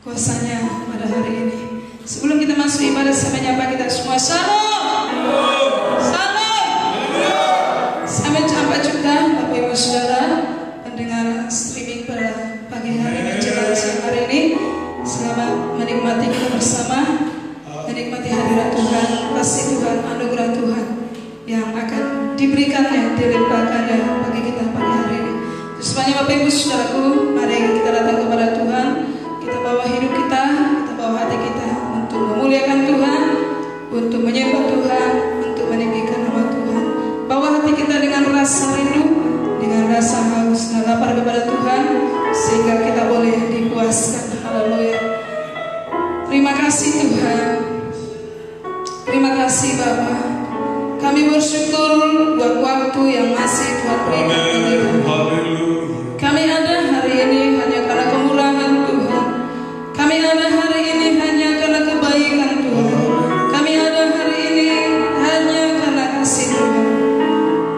kuasanya pada hari ini. Sebelum kita masuk ibadah, saya menyapa kita semua. Shalom. Saya menyapa juga Bapak Ibu Saudara pendengar streaming pada pagi hari menjelang siang hari ini. Selamat menikmati kita bersama, menikmati hadirat Tuhan, kasih Tuhan, anugerah Tuhan yang akan diberikannya, dilimpahkannya bagi kita pagi hari ini. Semuanya Bapak Ibu Saudaraku, mari kita datang kepada Tuhan. Kita bawa hidup kita bawa hati kita untuk memuliakan Tuhan, untuk menyembah Tuhan, untuk meninggikan nama Tuhan. Bawa hati kita dengan rasa rindu, dengan rasa haus dan lapar kepada Tuhan, sehingga kita boleh dipuaskan. Haleluya. Terima kasih Tuhan. Terima kasih Bapa. Kami bersyukur buat waktu yang masih Tuhan berikan bagi kami. Kami ada hari ini hanya karena kemurahan Tuhan. Kami ada hari ini hanya karena kebaikan Tuhan. Kami ada hari ini hanya karena kasih Tuhan.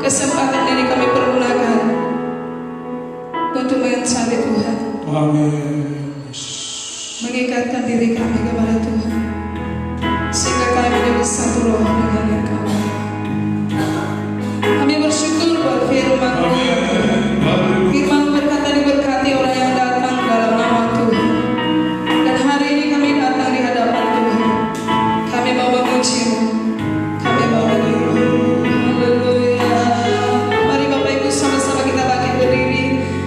Kesempatan ini kami pergunakan untuk mencari Tuhan. Mengikatkan diri kami kepada Tuhan, sehingga kami menjadi satu roh dengan Engkau. Kami bersyukur buat firman-Mu. Firman-Mu berkata diberkati orang yang datang dalam nama Tuhan. Dan hari ini kami datang di hadapan Tuhan. Kami mau memuji-Mu, kami mau menyembah. Haleluya. Mari Bapak Ibu sama-sama kita bangkit berdiri.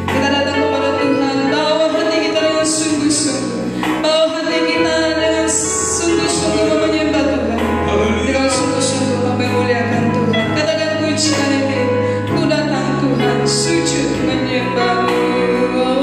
Kita datang kepada Tuhan. Bawa hati kita dengan sungguh-sungguh. Bawa hati kita dengan sungguh-sungguh menyembah Tuhan. Dengan sungguh-sungguh memuliakan Tuhan. Katakan pujian ini. Ku datang Tuhan, sujud menyembah-Mu. Tuhan,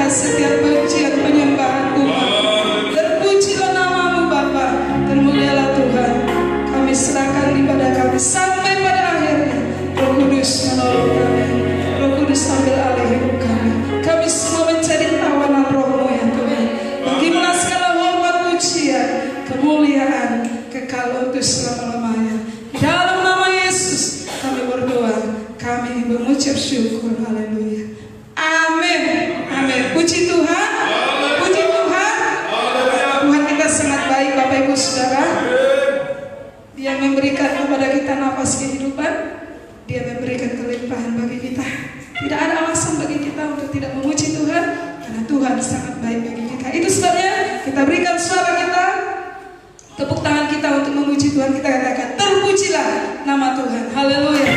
atas setiap pujian penyembahan Tuhan. Terpujilah namamu Bapa, termulialah Tuhan. Kami serahkan ibadah kami sampai pada akhirnya. Roh Kudus menolong kami, Roh Kudus ambil alih hidup kami. Kami semua menjadi tawanan Roh-Mu ya Tuhan. Bagimu segala hormat, pujian, kemuliaan, kekal untuk selama-lamanya. Di dalam nama Yesus kami berdoa, kami mengucap syukur. Haleluya. Amin. Amin. Puji Tuhan. Puji Tuhan. Tuhan kita sangat baik Bapak Ibu Saudara. Dia memberikan kepada kita nafas kehidupan. Dia memberikan kelimpahan bagi kita. Tidak ada alasan bagi kita untuk tidak memuji Tuhan, karena Tuhan sangat baik bagi kita. Itu sebabnya kita berikan suara kita, tepuk tangan kita untuk memuji Tuhan. Kita katakan, terpujilah nama Tuhan. Haleluya.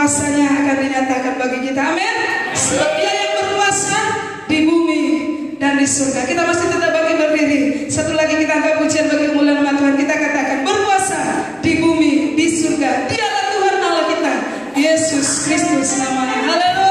kuasanya akan dinyatakan bagi kita. Amin. Sebab Dia yang berkuasa di bumi dan di surga. Kita masih tetap bagi berdiri. Satu lagi kita angkat pujian bagi kemuliaan nama Tuhan. Kita katakan berkuasa di bumi, di surga. Dialah Tuhan Allah kita, Yesus Kristus namanya. Haleluya.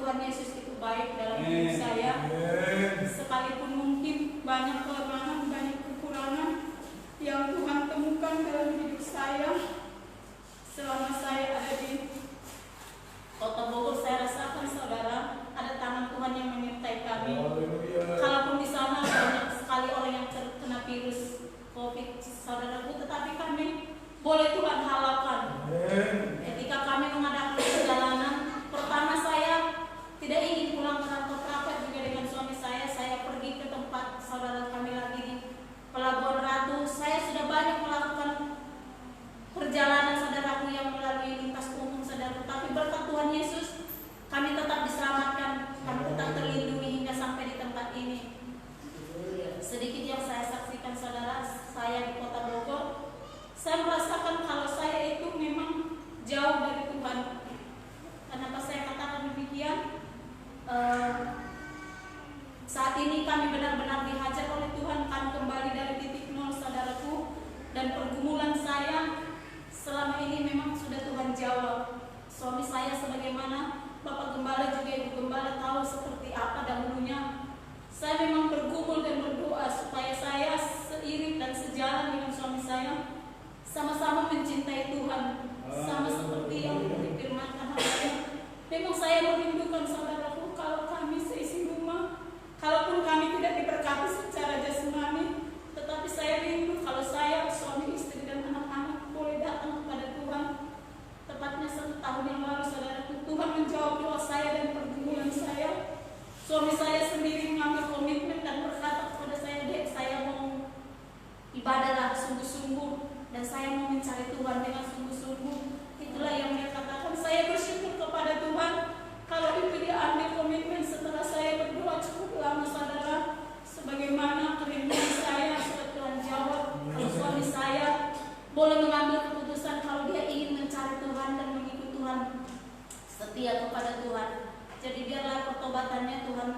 Tuhan Yesus itu baik dalam hidup saya. Sekalipun mungkin banyak kelemahan, banyak kekurangan yang Tuhan temukan dalam hidup saya selama saya ada di Kota Bogor, saya rasakan saudara ada tangan Tuhan yang menyertai kami. Kalaupun di sana banyak sekali orang yang terkena virus COVID, saudaraku, tetapi kami boleh Tuhan halalkan. Ketika kami mengadakan perjalanan, pertama saya tidak ingin pulang ke kantor Prapat juga dengan suami saya pergi ke tempat saudara kami lagi di Pelabuhan Ratu. Saya sudah banyak melakukan perjalanan saudaraku yang melalui lintas umum saudara, tapi berkat Tuhan Yesus kami tetap diselamatkan, kami tetap terlindungi hingga sampai di tempat ini. Sedikit yang saya saksikan saudara, saya di Kota Bogor, saya merasakan kalau saya itu memang jauh dari Tuhan. Kenapa saya katakan demikian? Saat ini kami benar-benar dihajar oleh Tuhan, kami kembali dari titik nol saudaraku, dan pergumulan saya selama ini memang sudah Tuhan jawab. Suami saya sebagaimana Bapak Gembala juga Ibu Gembala tahu seperti apa dahulunya. Saya memang bergumul dan berdoa supaya saya seiring dan sejalan dengan suami saya sama-sama mencintai Tuhan, sama seperti yang difirmankan hamba. Memang saya merindukan saudaraku kalau kami seisi rumah, kalaupun kami tidak diberkati secara jasmani, tetapi saya rindu kalau saya, suami, istri, dan anak-anak boleh datang kepada Tuhan. Tepatnya 1 tahun yang lalu saudaraku, Tuhan menjawab doa saya dan pergumulan saya. Suami saya sendiri mengambil komitmen dan berkata kepada saya, "Dek, saya mau ibadahlah sungguh-sungguh dan saya mau mencari Tuhan dengan sungguh-sungguh." Itulah yang dia katakan. Saya bersyukur kepada Tuhan kalau itu dia ambil komitmen setelah saya berdoa cukup lama saudara. Sebagaimana kerinduan saya sudah Tuhan jawab. Kalau suami saya boleh mengambil keputusan kalau dia ingin mencari Tuhan dan mengikut Tuhan, setia kepada Tuhan. Jadi biarlah pertobatannya Tuhan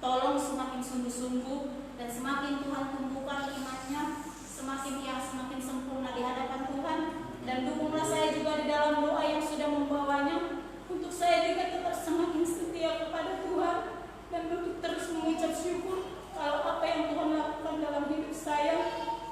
tolong semakin sungguh-sungguh dan semakin Tuhan tumbuhkan imannya, semakin sempurna di hadapan Tuhan. Dan dukunglah saya juga di dalam doa yang sudah membawanya untuk saya juga tetap semakin setia kepada Tuhan dan untuk terus mengucap syukur kalau apa yang Tuhan lakukan dalam hidup saya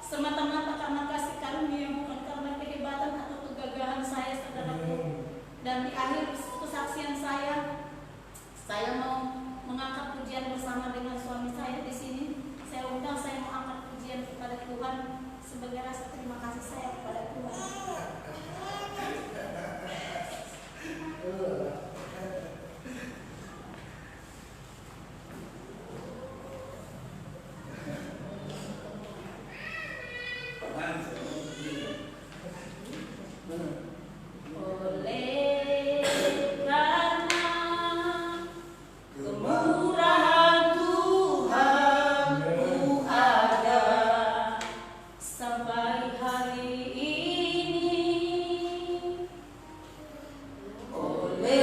semata-mata karena kasih karunia, bukan karena kehebatan atau kegagahan saya saudaraku. Dan di akhir kesaksian saya mau mengangkat pujian bersama dengan suami saya di sini. Saya undang, saya mau angkat pujian kepada Tuhan sebagai rasa terima kasih saya kepada Tuhan. Oleh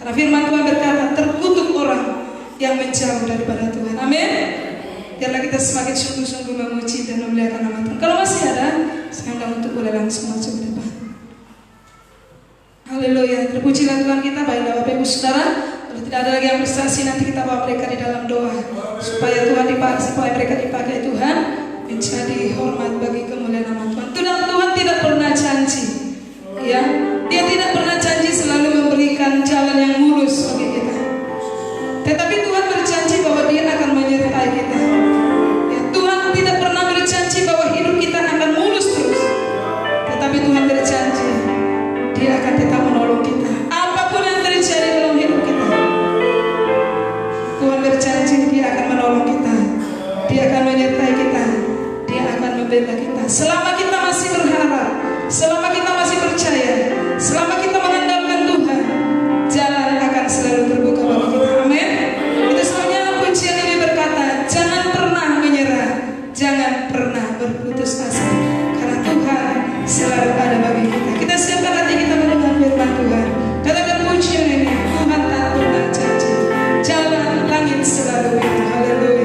Karena firman Tuhan berkata, terkutuk orang yang menjauh daripada Tuhan. Amin. Biarlah kita semakin sungguh-sungguh memuji dan memuliakan nama Tuhan. Kalau masih ada, saya undang untuk boleh langsung maju ke depan. Haleluya. Terpujilah Tuhan kita. Baiklah Bapak Ibu Saudara, kalau tidak ada lagi yang bersaksi, nanti kita bawa mereka di dalam doa supaya mereka dipakai Tuhan menjadi hormat bagi kemuliaan nama Tuhan. Tuhan tidak pernah janji, ya, Dia tidak pernah janji selalu memberikan jalan yang mulus bagi kita. Tetapi Tuhan berjanji bahwa Dia akan menyertai kita. Ya, Tuhan tidak pernah berjanji bahwa hidup kita akan mulus terus. Tetapi Tuhan berjanji Dia akan tetap menolong kita. Apapun yang terjadi dalam hidup kita, Tuhan berjanji Dia akan menolong kita. Dia akan menyertai kita. Dia akan membela kita. Selama kita masih berharap, selama kita masih percaya, selama kita mengandalkan Tuhan, jalan akan selalu terbuka bagi kita. Amin. Itu sebabnya pujian ini berkata, jangan pernah menyerah, jangan pernah berputus asa, karena Tuhan selalu ada bagi kita. Kita siapkan hati kita mendengar firman Tuhan. Katakan pujian ini, Tuhan tak pernah janji, jalan langit selalu biru. Haleluya.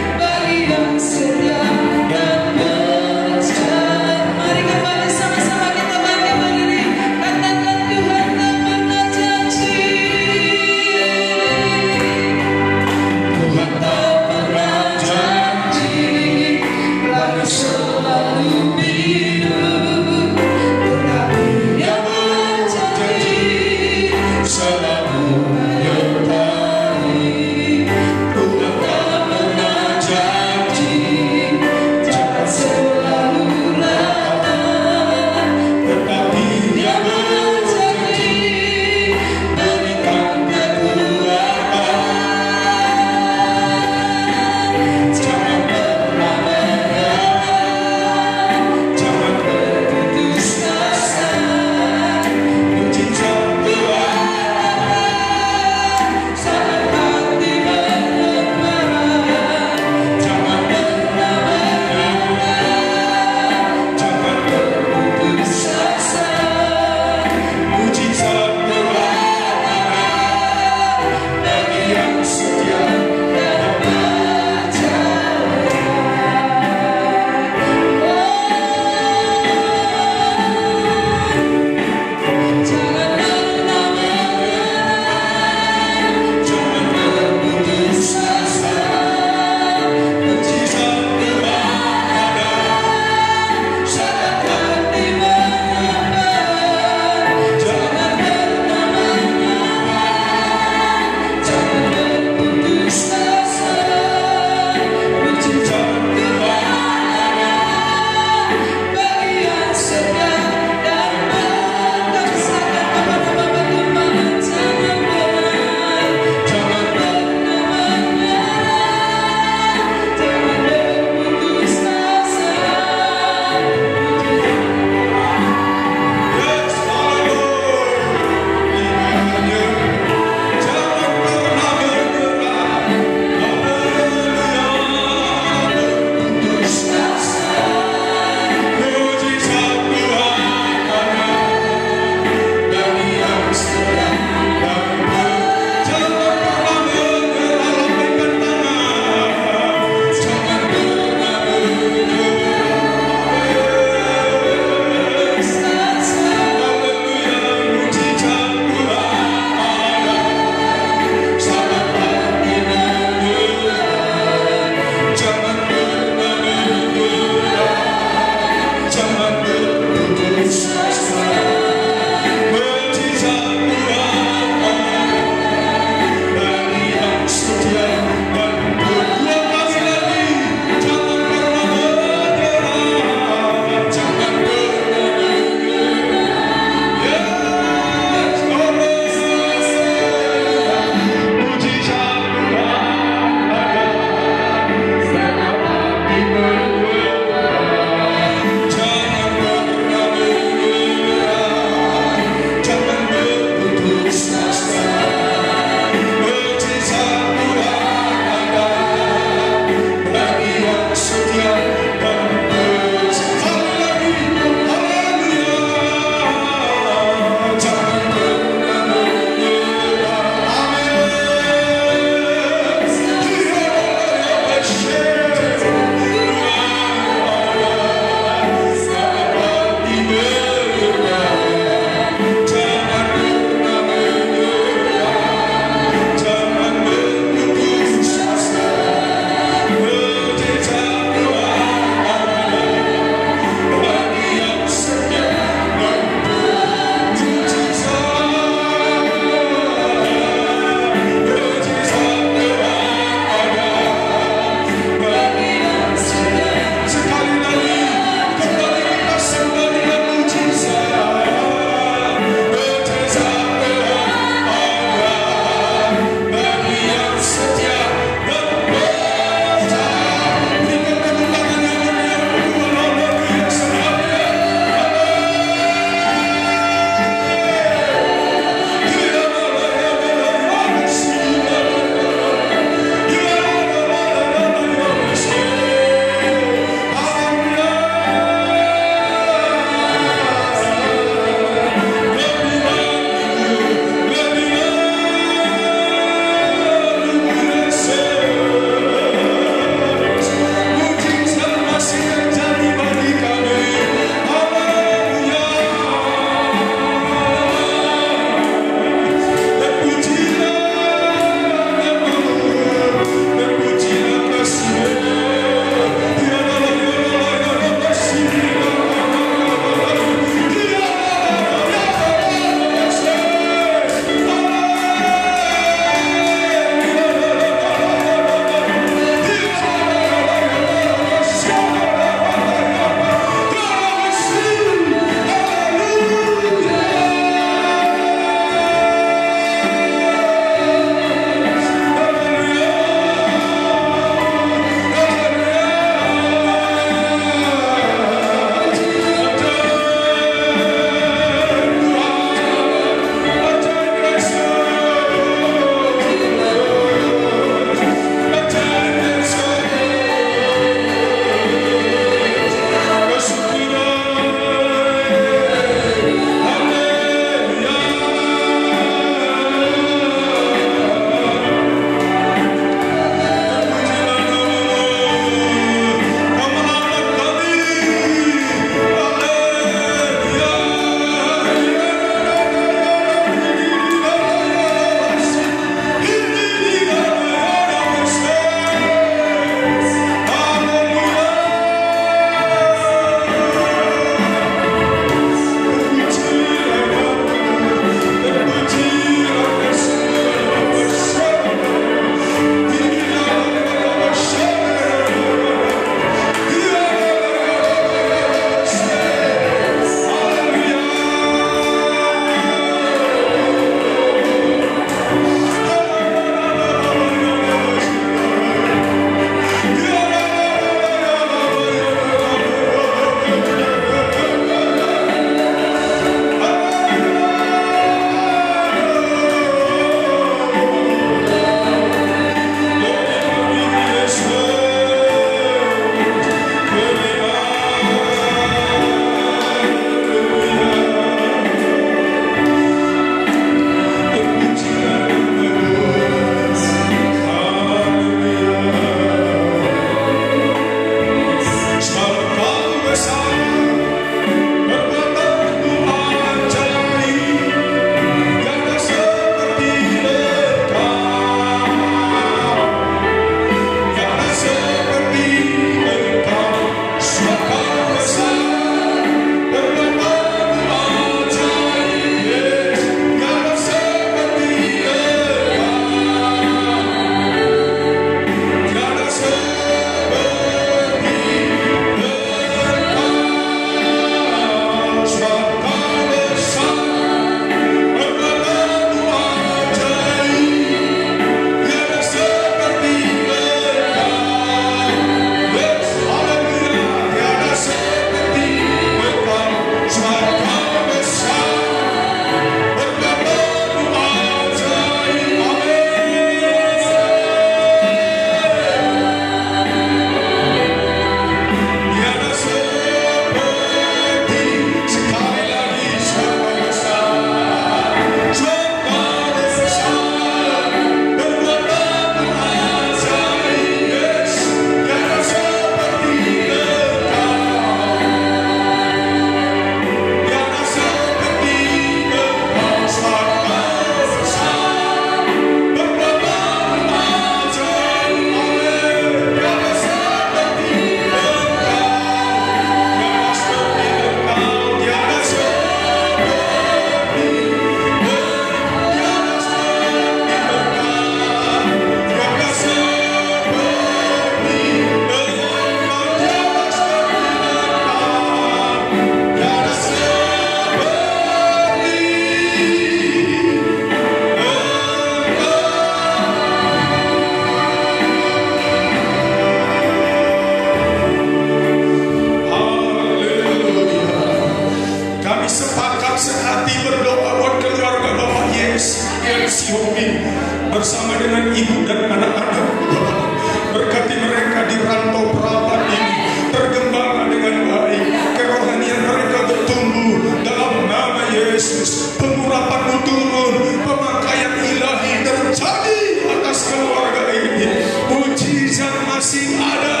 masih ada.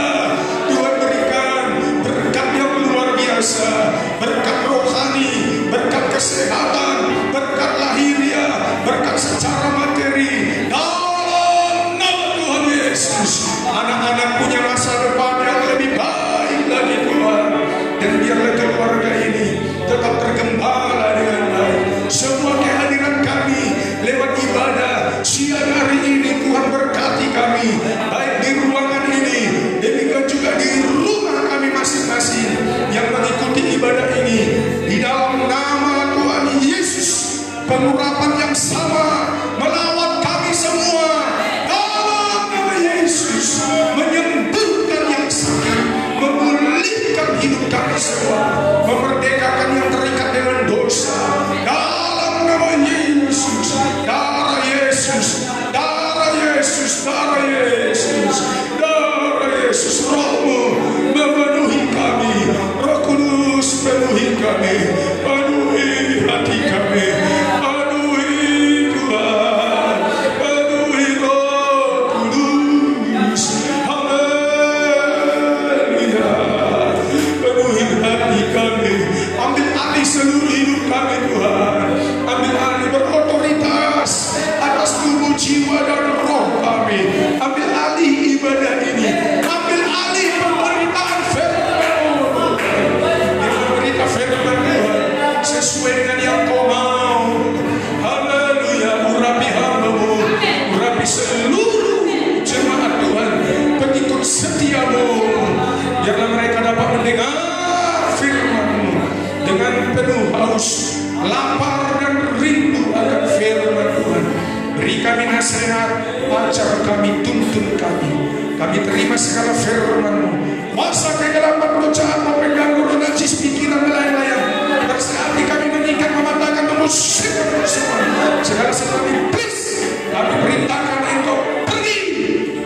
Tuhan berikan berkat yang luar biasa, berkat rohani, berkat kesehatan, berkat lahiriah, berkat secara materi. Dalam nama Tuhan Yesus, anak-anak punya masa depan yang lebih baik lagi Tuhan. Dan biarlah keluarga ini tetap tergembala dengan baik. Semua kehadiran kami lewat ibadah siang hari ini, Tuhan berkati kami, baik di ruangan ini, demikian juga di rumah kami masing-masing yang mengikuti ibadah ini. Di dalam nama Tuhan Yesus, pengurapan yang sama melawat kami semua. Dalam nama Yesus, menyembuhkan yang sakit, memulihkan hidup kami semua, memerdekakan yang terikat dengan dosa. Dalam nama Yesus, darah Yesus, darah Yesus, darah Yesus, darah Yesus. Roh-Mu memenuhi kami, Roh Kudus penuhi kami, penuhi hati kami, penuhi Tuhan, penuhi Roh Kudus. Haleluya, penuhi hati kami, ambil alih seluruh hidup kami Tuhan, ambil alih, berotoritas atas tubuh, jiwa dan roh kami, ambil alih ibadah ini, ambil alih pemberitaan firman-Mu, berita firman Tuhan sesuai dengan yang Kau mau. Haleluya, urapi hamba-Mu, urapi seluruh jemaat Tuhan, pengikut setia-Mu, biarlah mereka dapat mendengar firman-Mu dengan penuh haus, lapar dan rindu akan firman Tuhan. Beri kami nasihat, ajar kami, tuntun kami. Kami terima segala firman-Mu. Masa kegelapan roh jahat mengganggu, roh najis pikiran melayang-layang, bersehati kami mengikat, mematahkan, mengusir semua segala sesuatu iblis. Kami perintahkan Engkau pergi.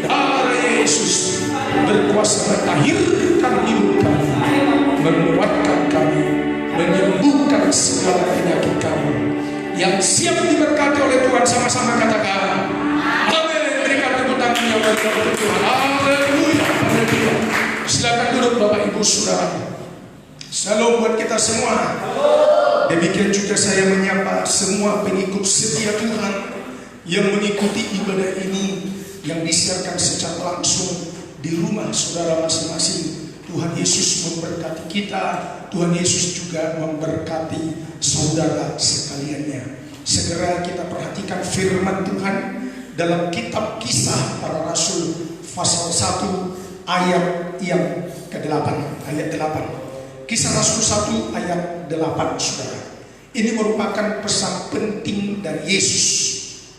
Darah Yesus berkuasa mentahirkan hidup kami, menguatkan kami, menyembuhkan segala penyakit kami. Yang siap diberkati oleh Tuhan sama-sama katakan amin. Berikan tepuk tangan yang berikan untuk Tuhan. Haleluya, haleluya. Silakan duduk Bapak Ibu Saudara. Salam buat kita semua. Demikian juga saya menyapa semua pengikut setia Tuhan yang mengikuti ibadah ini, yang disiarkan secara langsung di rumah saudara masing-masing. Tuhan Yesus memberkati kita, Tuhan Yesus juga memberkati saudara sekaliannya. Segera kita perhatikan firman Tuhan dalam kitab Kisah Para Rasul pasal 1 ayat yang ke-8, ayat 8. Kisah Rasul 1 ayat 8 saudara. Ini merupakan pesan penting dari Yesus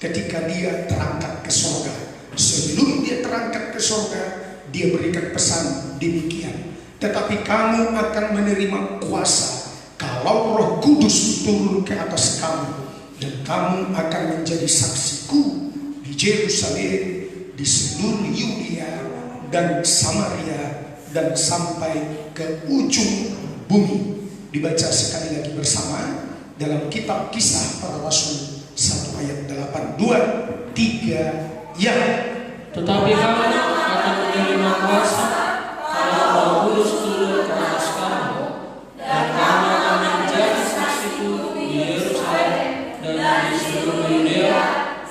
ketika dia terangkat ke surga. Sebelum dia terangkat ke surga, dia berikan pesan demikian. Tetapi kamu akan menerima kuasa kalau Roh Kudus turun ke atas kamu, dan kamu akan menjadi saksiku di Yerusalem, di seluruh Yudea dan Samaria, dan sampai ke ujung bumi. Dibaca sekali lagi bersama dalam kitab Kisah Para Rasul 1 ayat 8. 2, 3, ya. Tetapi kamu akan menerima kuasa kalau Roh Kudus turun ke atas kamu, dan kamu akan menjadi saksiku di Yerusalem dan di seluruh Yudea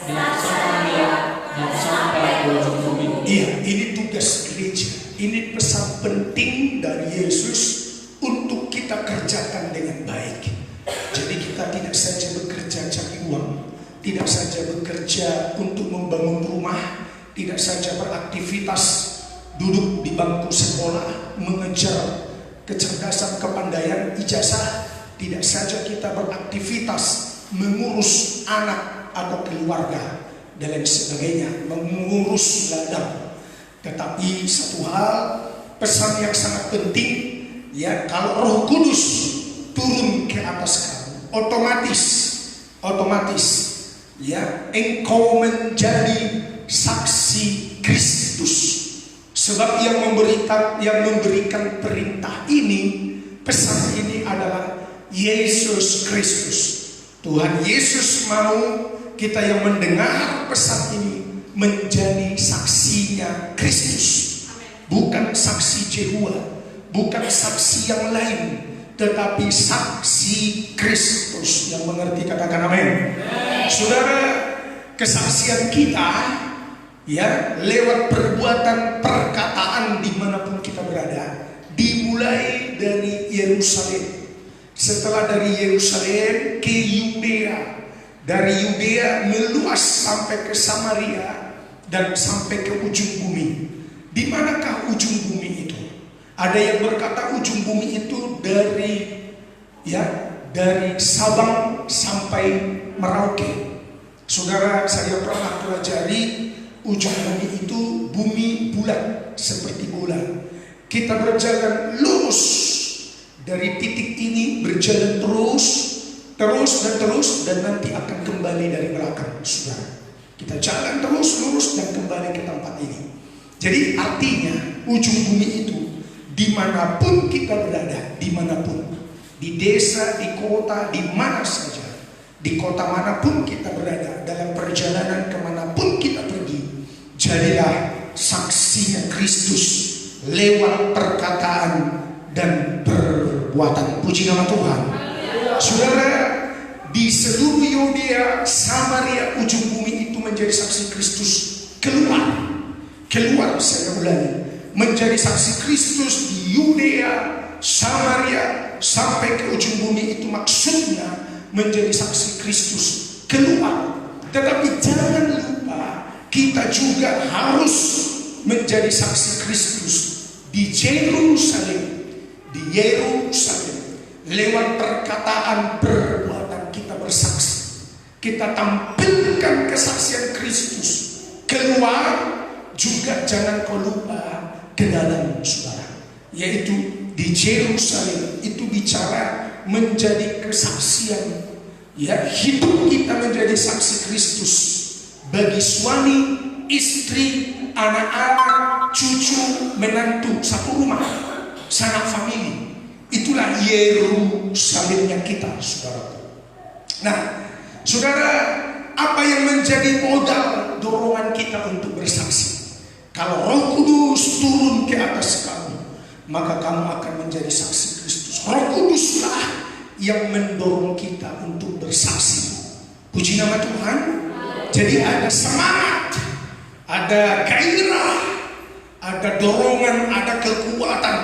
dan Samaria dan sampai ke ujung bumi. Iya, ini tugas gereja. Ini pesan penting dari Yesus untuk kita kerjakan dengan baik. Jadi kita tidak saja bekerja cari uang, tidak saja bekerja untuk membangun rumah, tidak saja beraktivitas duduk di bangku sekolah mengejar kecerdasan, kepandaian, ijazah. Tidak saja kita beraktivitas mengurus anak atau keluarga dan lain sebagainya, mengurus ladang. Tetapi satu hal, pesan yang sangat penting, ya, kalau Roh Kudus turun ke atas kamu, otomatis ya, engkau menjadi saksi Kristus. Sebab yang memberikan perintah ini, pesan ini adalah Yesus Kristus. Tuhan Yesus mau kita yang mendengar pesan ini menjadi saksinya Kristus. bukan saksi Jehova, bukan saksi yang lain, tetapi saksi Kristus. Yang mengerti katakan amin. Saudara, kesaksian kita ya lewat perbuatan perkataan dimanapun kita berada, dimulai dari Yerusalem. Setelah dari Yerusalem ke Yudea, dari Yudea meluas sampai ke Samaria dan sampai ke ujung bumi. Di manakah ujung bumi itu? Ada yang berkata ujung bumi itu dari Sabang sampai Merauke. Saudara, saya pernah pelajari ujung bumi itu bumi bulat seperti bola. Kita berjalan lurus dari titik ini, berjalan terus dan nanti akan kembali dari belakang. Saudara, kita jalan terus lurus dan kembali ke tempat ini. Jadi artinya ujung bumi itu dimanapun kita berada, dimanapun, di desa, di kota, di mana saja, di kota manapun kita berada, dalam perjalanan kemanapun kita pergi, jadilah saksinya Kristus lewat perkataan dan perbuatan. Puji nama Tuhan. Saudara, di seluruh Yudea, Samaria, ujung bumi itu menjadi saksi Kristus. Keluar saya ulangi, menjadi saksi Kristus di Yudea, Samaria, sampai ke ujung bumi itu maksudnya menjadi saksi Kristus keluar. Tetapi jangan lupa, kita juga harus menjadi saksi Kristus di Yerusalem. Lewat perkataan perbuatan kita bersaksi, kita tampilkan kesaksian Kristus keluar. Juga jangan kau lupa ke dalam, saudara, yaitu di Yerusalem. Itu bicara menjadi kesaksian, ya, hidup kita menjadi saksi Kristus bagi suami, istri, anak-anak, cucu, menantu, satu rumah, sanak famili. Itulah Yerusalemnya kita, saudara. Nah, saudara, apa yang menjadi modal dorongan kita untuk bersaksi? Kalau Roh Kudus turun ke atas kamu, maka kamu akan menjadi saksi Kristus. Roh Kuduslah yang mendorong kita untuk bersaksi. Puji nama Tuhan. Jadi ada semangat, ada gairah, ada dorongan, ada kekuatan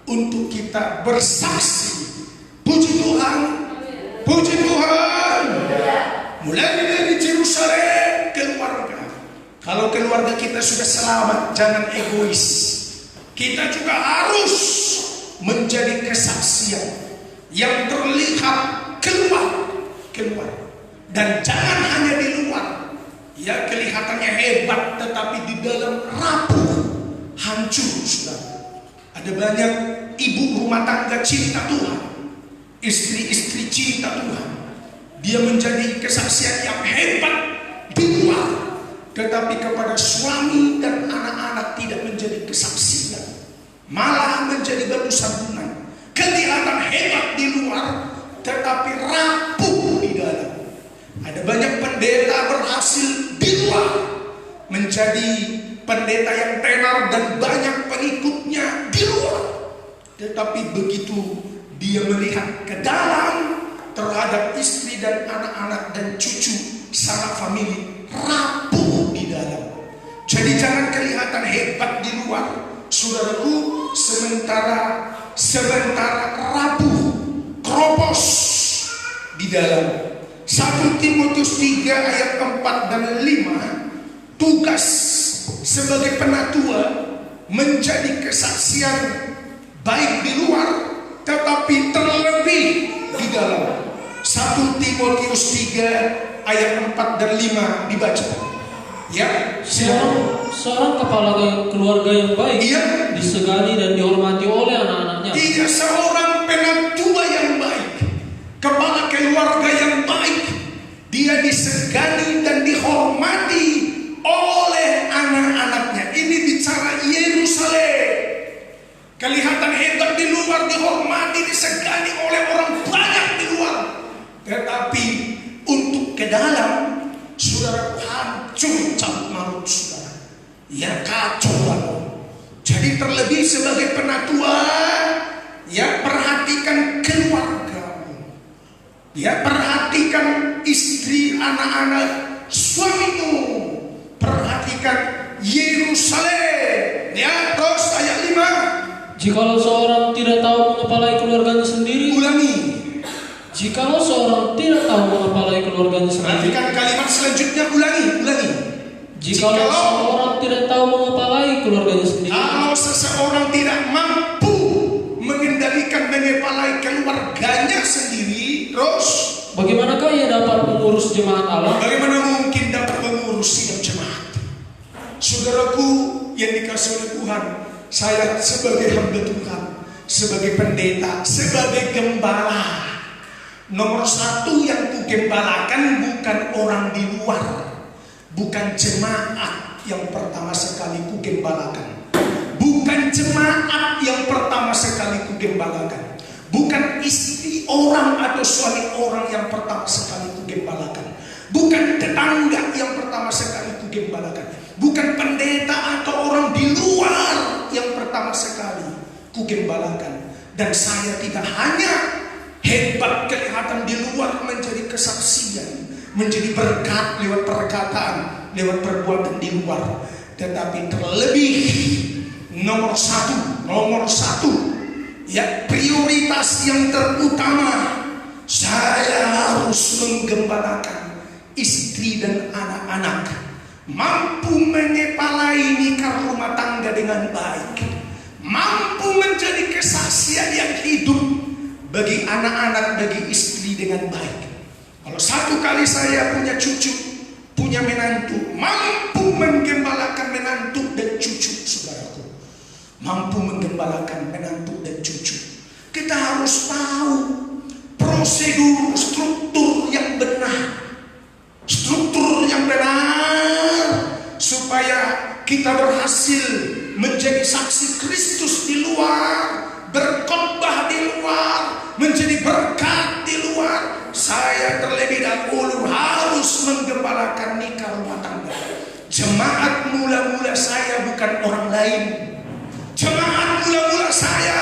untuk kita bersaksi. Puji Tuhan. Puji Tuhan. Mulai dari Yerusalem, keluarga. Kalau keluarga kita sudah selamat, jangan egois. Kita juga harus menjadi kesaksian yang terlihat keluar. Dan jangan hanya di luar, ya, kelihatannya hebat, tetapi di dalam rapuh, hancur, saudara. Ada banyak ibu rumah tangga cinta Tuhan, istri-istri cinta Tuhan. Dia menjadi kesaksian yang hebat di luar, tetapi kepada suami dan anak-anak tidak menjadi kesaksian, malah menjadi batu sandungan. Kelihatan hebat di luar, tetapi rapuh di dalam. Ada banyak pendeta berhasil di luar menjadi pendeta yang tenar dan banyak pengikutnya di luar, tetapi begitu dia melihat ke dalam terhadap istri dan anak-anak dan cucu, sanak famili, rapuh di dalam. Jadi jangan kelihatan hebat di luar, saudaraku, sementara rapuh, kropos di dalam. 1 Timotius 3 ayat 4 dan 5, tugas sebagai penatua menjadi kesaksian baik di luar, tetapi terlebih di dalam. 1 Timotius 3 ayat 4 dan 5 dibaca. Ya, seorang kepala keluarga yang baik, iya, disegani dan dihormati oleh anak-anaknya. Dia seorang penatua yang baik, kepala keluarga yang baik, dia disegani dan dihormati oleh anak-anaknya. Ini bicara Yerusalem. Kelihatan hebat di luar, dihormati, disegani oleh orang banyak di luar, tetapi untuk ke dalam, saudara, hancur cabut marut, saudara. Ya, kacau banget. Jadi sebagai penatua, ya perhatikan keluargamu. Ya perhatikan istri, anak-anak, suamimu. Perhatikan Yerusalem. Ya, terus ayat 5. Jikalau seorang tidak tahu mengepalai keluarganya sendiri, Ulangi. jikalau seorang tidak tahu mengepalai keluarganya sendiri, Perhatikan kalimat selanjutnya, ulangi. jikalau seorang tidak tahu mengepalai keluarganya sendiri, Kalau seseorang tidak mampu mengepalai keluarganya sendiri, terus bagaimanakah ia dapat mengurus jemaat Allah? bagaimana mungkin dapat mengurus hidup jemaat? Saudaraku yang dikasihi oleh Tuhan, saya sebagai hamba Tuhan, sebagai pendeta, sebagai gembala, nomor satu yang kugembalakan bukan orang di luar, bukan jemaat yang pertama sekali kugembalakan, bukan jemaat yang pertama sekali kugembalakan, bukan istri orang atau suami orang yang pertama sekali kugembalakan, bukan tetangga yang pertama sekali kugembalakan, bukan pendeta atau orang di luar yang pertama sekali kugembalakan. Dan saya tidak hanya hebat kelihatan di luar menjadi kesaksian, menjadi berkat lewat perkataan, lewat perbuatan di luar, tetapi terlebih nomor satu, ya prioritas yang terutama, saya harus menggembalakan istri dan anak-anak, mampu mengepalai nikah rumah tangga dengan baik, mampu menjadi kesaksian yang hidup bagi anak-anak, bagi istri dengan baik. Kalau satu kali saya punya cucu, punya menantu, mampu menggembalakan menantu dan cucu, saudaraku, mampu menggembalakan menantu dan cucu. Kita harus tahu prosedur, struktur yang benar, supaya kita berhasil menjadi saksi Kristus di luar, berkhotbah di luar, menjadi berkat di luar. Saya terlebih dahulu harus menggembalakan nikah rumah tangga. Jemaat mula-mula saya bukan orang lain. Jemaat mula-mula saya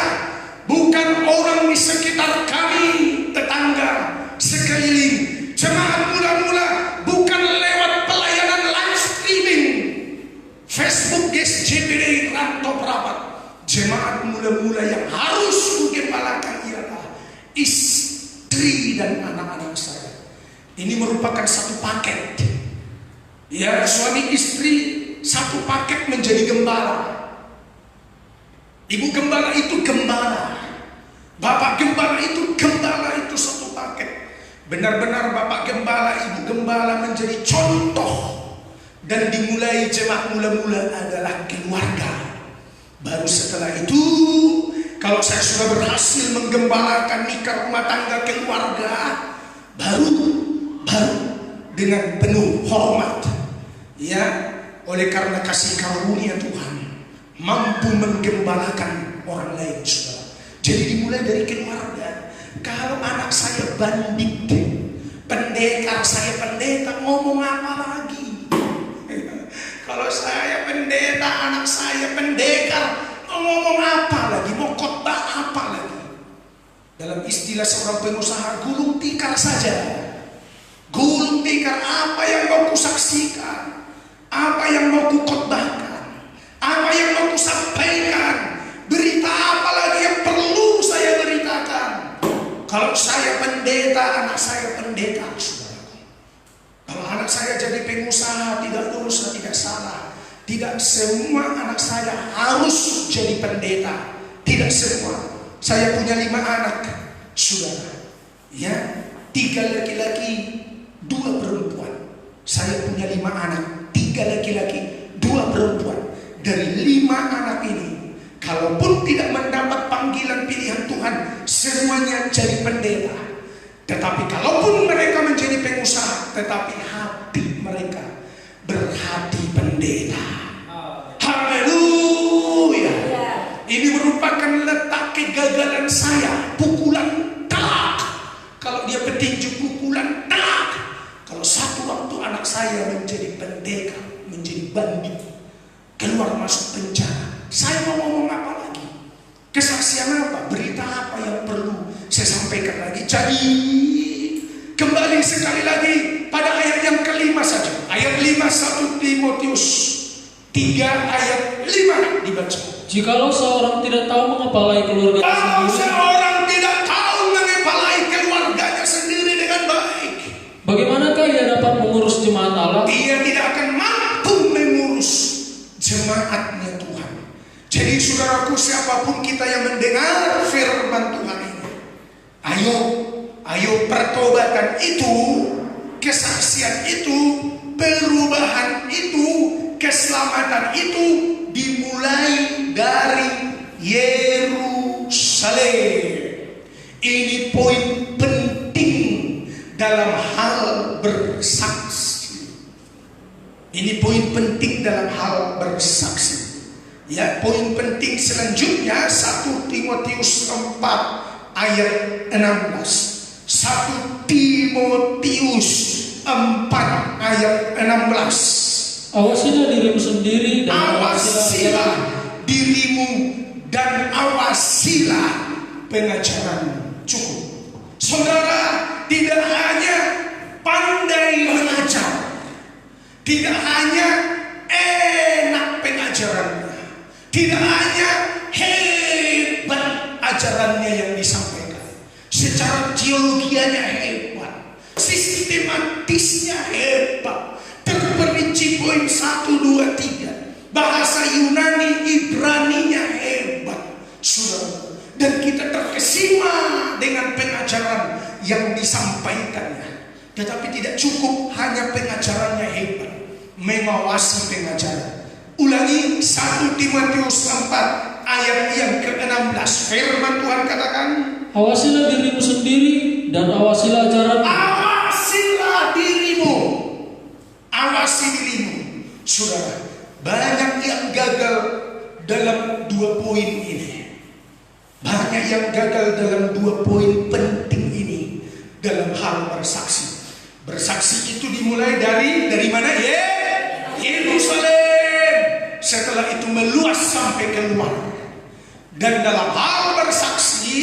bukan orang di sekitar kami, tetangga, sekeliling. Jemaat mula-mula bukan lewat pelayanan live streaming Facebook GSJPD Ranto Prapat. Jemaat mula-mula yang harus kugembalakan ialah istri dan anak-anak saya. Ini merupakan satu paket. Ya, suami istri satu paket menjadi gembala. Ibu gembala itu gembala, bapak gembala itu satu paket. Benar-benar bapak gembala, ibu gembala menjadi contoh. Dan dimulai jemaat mula-mula adalah keluarga. Baru setelah itu, kalau saya sudah berhasil menggembalakan nikah rumah tangga keluarga, baru dengan penuh hormat, ya, oleh karena kasih karunia Tuhan, mampu menggembalakan orang lain, saudara. Jadi dimulai dari keluarga. Kalau anak saya bandit, pendekar saya pendeta, ngomong apa lagi? Kalau saya pendeta, anak saya pendekar, ngomong apa lagi? Mau khotbah apa lagi? Dalam istilah seorang pengusaha, gulung tikar saja. Gulung tikar, apa yang mau kusaksikan, apa yang mau kukhotbahkan, apa yang mau kusampaikan, berita apa lagi yang perlu saya beritakan. Kalau saya pendeta, anak saya pendeta, saudara. Kalau anak saya jadi pengusaha, tidak dosa, tidak salah. Tidak semua anak saya harus jadi pendeta. Tidak semua. Saya punya 5 anak, saudara. Ya, 3 laki-laki, 2 perempuan. Saya punya 5 anak, 3 laki-laki, 2 perempuan. Dari 5 anak ini, kalaupun tidak mendapat panggilan pilihan Tuhan, semuanya jadi pendeta. Tetapi kalaupun mereka menjadi pengusaha, tetapi hati mereka berhati pendeta. Haleluya. Ini merupakan letak kegagalan saya. Pukulan telak. Kalau dia petinju, pukulan telak. Kalau satu waktu anak saya menjadi pendekar, menjadi bandit, keluar masuk penjara, saya mau ngomong apa lagi? Kesaksian apa? Berita apa yang perlu saya sampaikan lagi? Jadi kembali sekali lagi pada ayat yang kelima saja. Ayat 5 1 Timotius 3 ayat 5 dibaca. Jikalau seorang tidak tahu mengepalai keluarga Kalau sendiri, seorang tidak tahu mengepalai keluarganya sendiri dengan baik, bagaimanakah ia dapat mengurus jemaat Allah? dia tidak akan mampu mengurus jemaatnya Tuhan. Jadi saudaraku, siapapun kita yang mendengar firman Tuhan ini, ayo pertobatan itu, kesaksian itu, perubahan itu, keselamatan itu dimulai dari Yerusalem. Ini poin penting dalam hal bersaksi. Ini poin penting dalam hal bersaksi. Ya, poin penting selanjutnya 1 Timotius 4 ayat 16. 1 Timotius 4 ayat 16. Awasilah dirimu sendiri dan Awasilah dirimu dan awasilah pengajaran. Cukup. Saudara tidak hanya pandai mengajar, tidak hanya enak pengajarannya, tidak hanya hebat ajarannya yang disampaikan, secara teologianya hebat, sistematisnya hebat, terperinci poin 1, 2, 3, bahasa Yunani Ibraninya hebat, saudara. Dan kita terkesima dengan pengajaran yang disampaikannya. Tetapi tidak cukup hanya pengajarannya hebat, mengawasi pengajaran. Ulangi 1 Timotius 4 ayat yang ke-16. Firman Tuhan katakan, awasilah dirimu sendiri dan awasilah ajaranmu. awasilah dirimu, awasi dirimu. Saudara, banyak yang gagal dalam 2 poin ini. Banyak yang gagal dalam 2 poin penting ini dalam hal bersaksi. Bersaksi itu dimulai dari mana? Yerusalem. Setelah itu meluas sampai keluar. Dan dalam hal bersaksi,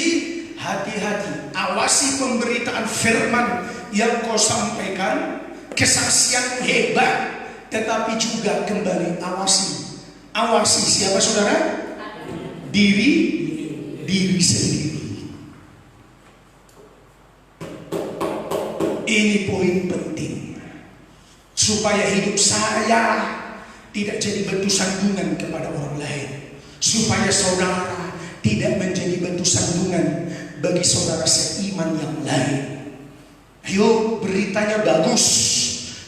hati-hati, awasi pemberitaan firman yang kau sampaikan, kesaksian hebat, tetapi juga kembali awasi. Awasi siapa saudara? Diri sendiri. Ini poin penting, supaya hidup saya tidak jadi batu sandungan kepada orang lain, supaya saudara tidak menjadi batu sandungan bagi saudara seiman yang lain. Ayo, beritanya bagus,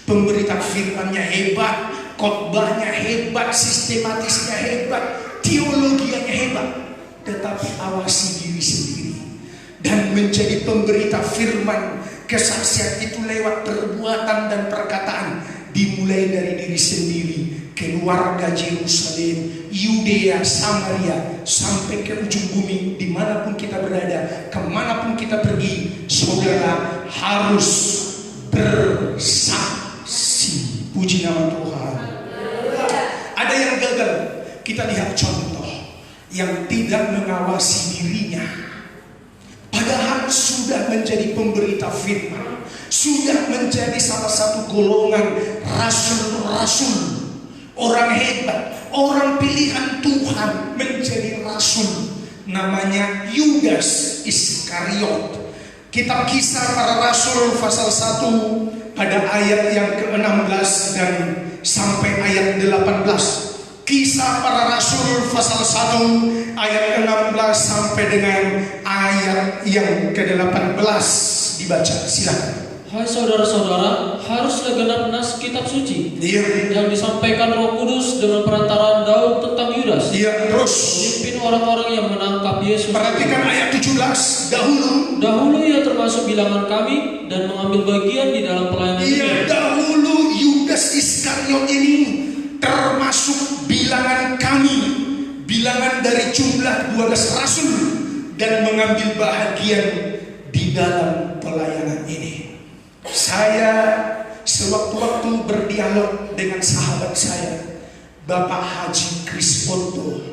pemberitaan firmannya hebat, khotbahnya hebat, sistematisnya hebat, teologianya hebat, tetapi awasi diri sendiri dan menjadi pemberita firman. Kesaksian itu lewat perbuatan dan perkataan, dimulai dari diri sendiri, keluarga Yerusalem, Yudea, Samaria, sampai ke ujung bumi. Dimanapun kita berada, kemanapun kita pergi, saudara harus bersaksi. Puji nama Tuhan. Ada yang gagal. Kita lihat contoh yang tidak mengawasi dirinya, padahal sudah menjadi pemberita firman, sudah menjadi salah satu golongan rasul-rasul, orang hebat, orang pilihan Tuhan menjadi rasul. Namanya Yudas Iskariot. Kitab Kisah Para Rasul pasal 1 pada ayat yang ke-16 dan sampai ayat 18. Kisah Para Rasul pasal 1 ayat 16 sampai dengan ayat yang ke-18 dibaca. Silakan. Hai saudara-saudara, haruslah genap nas kitab suci yang disampaikan Roh Kudus dengan perantaraan Daud tentang Yudas. Terus Memimpin orang-orang yang menangkap Yesus. perhatikan ayat 17. Dahulu ia termasuk bilangan kami dan mengambil bagian di dalam pelayanan ini. Dahulu Yudas Iskariot ini termasuk bilangan kami, bilangan dari jumlah 12 rasul, dan mengambil bahagian di dalam pelayanan ini. Saya sewaktu-waktu berdialog dengan sahabat saya, Bapak Haji Krisponto,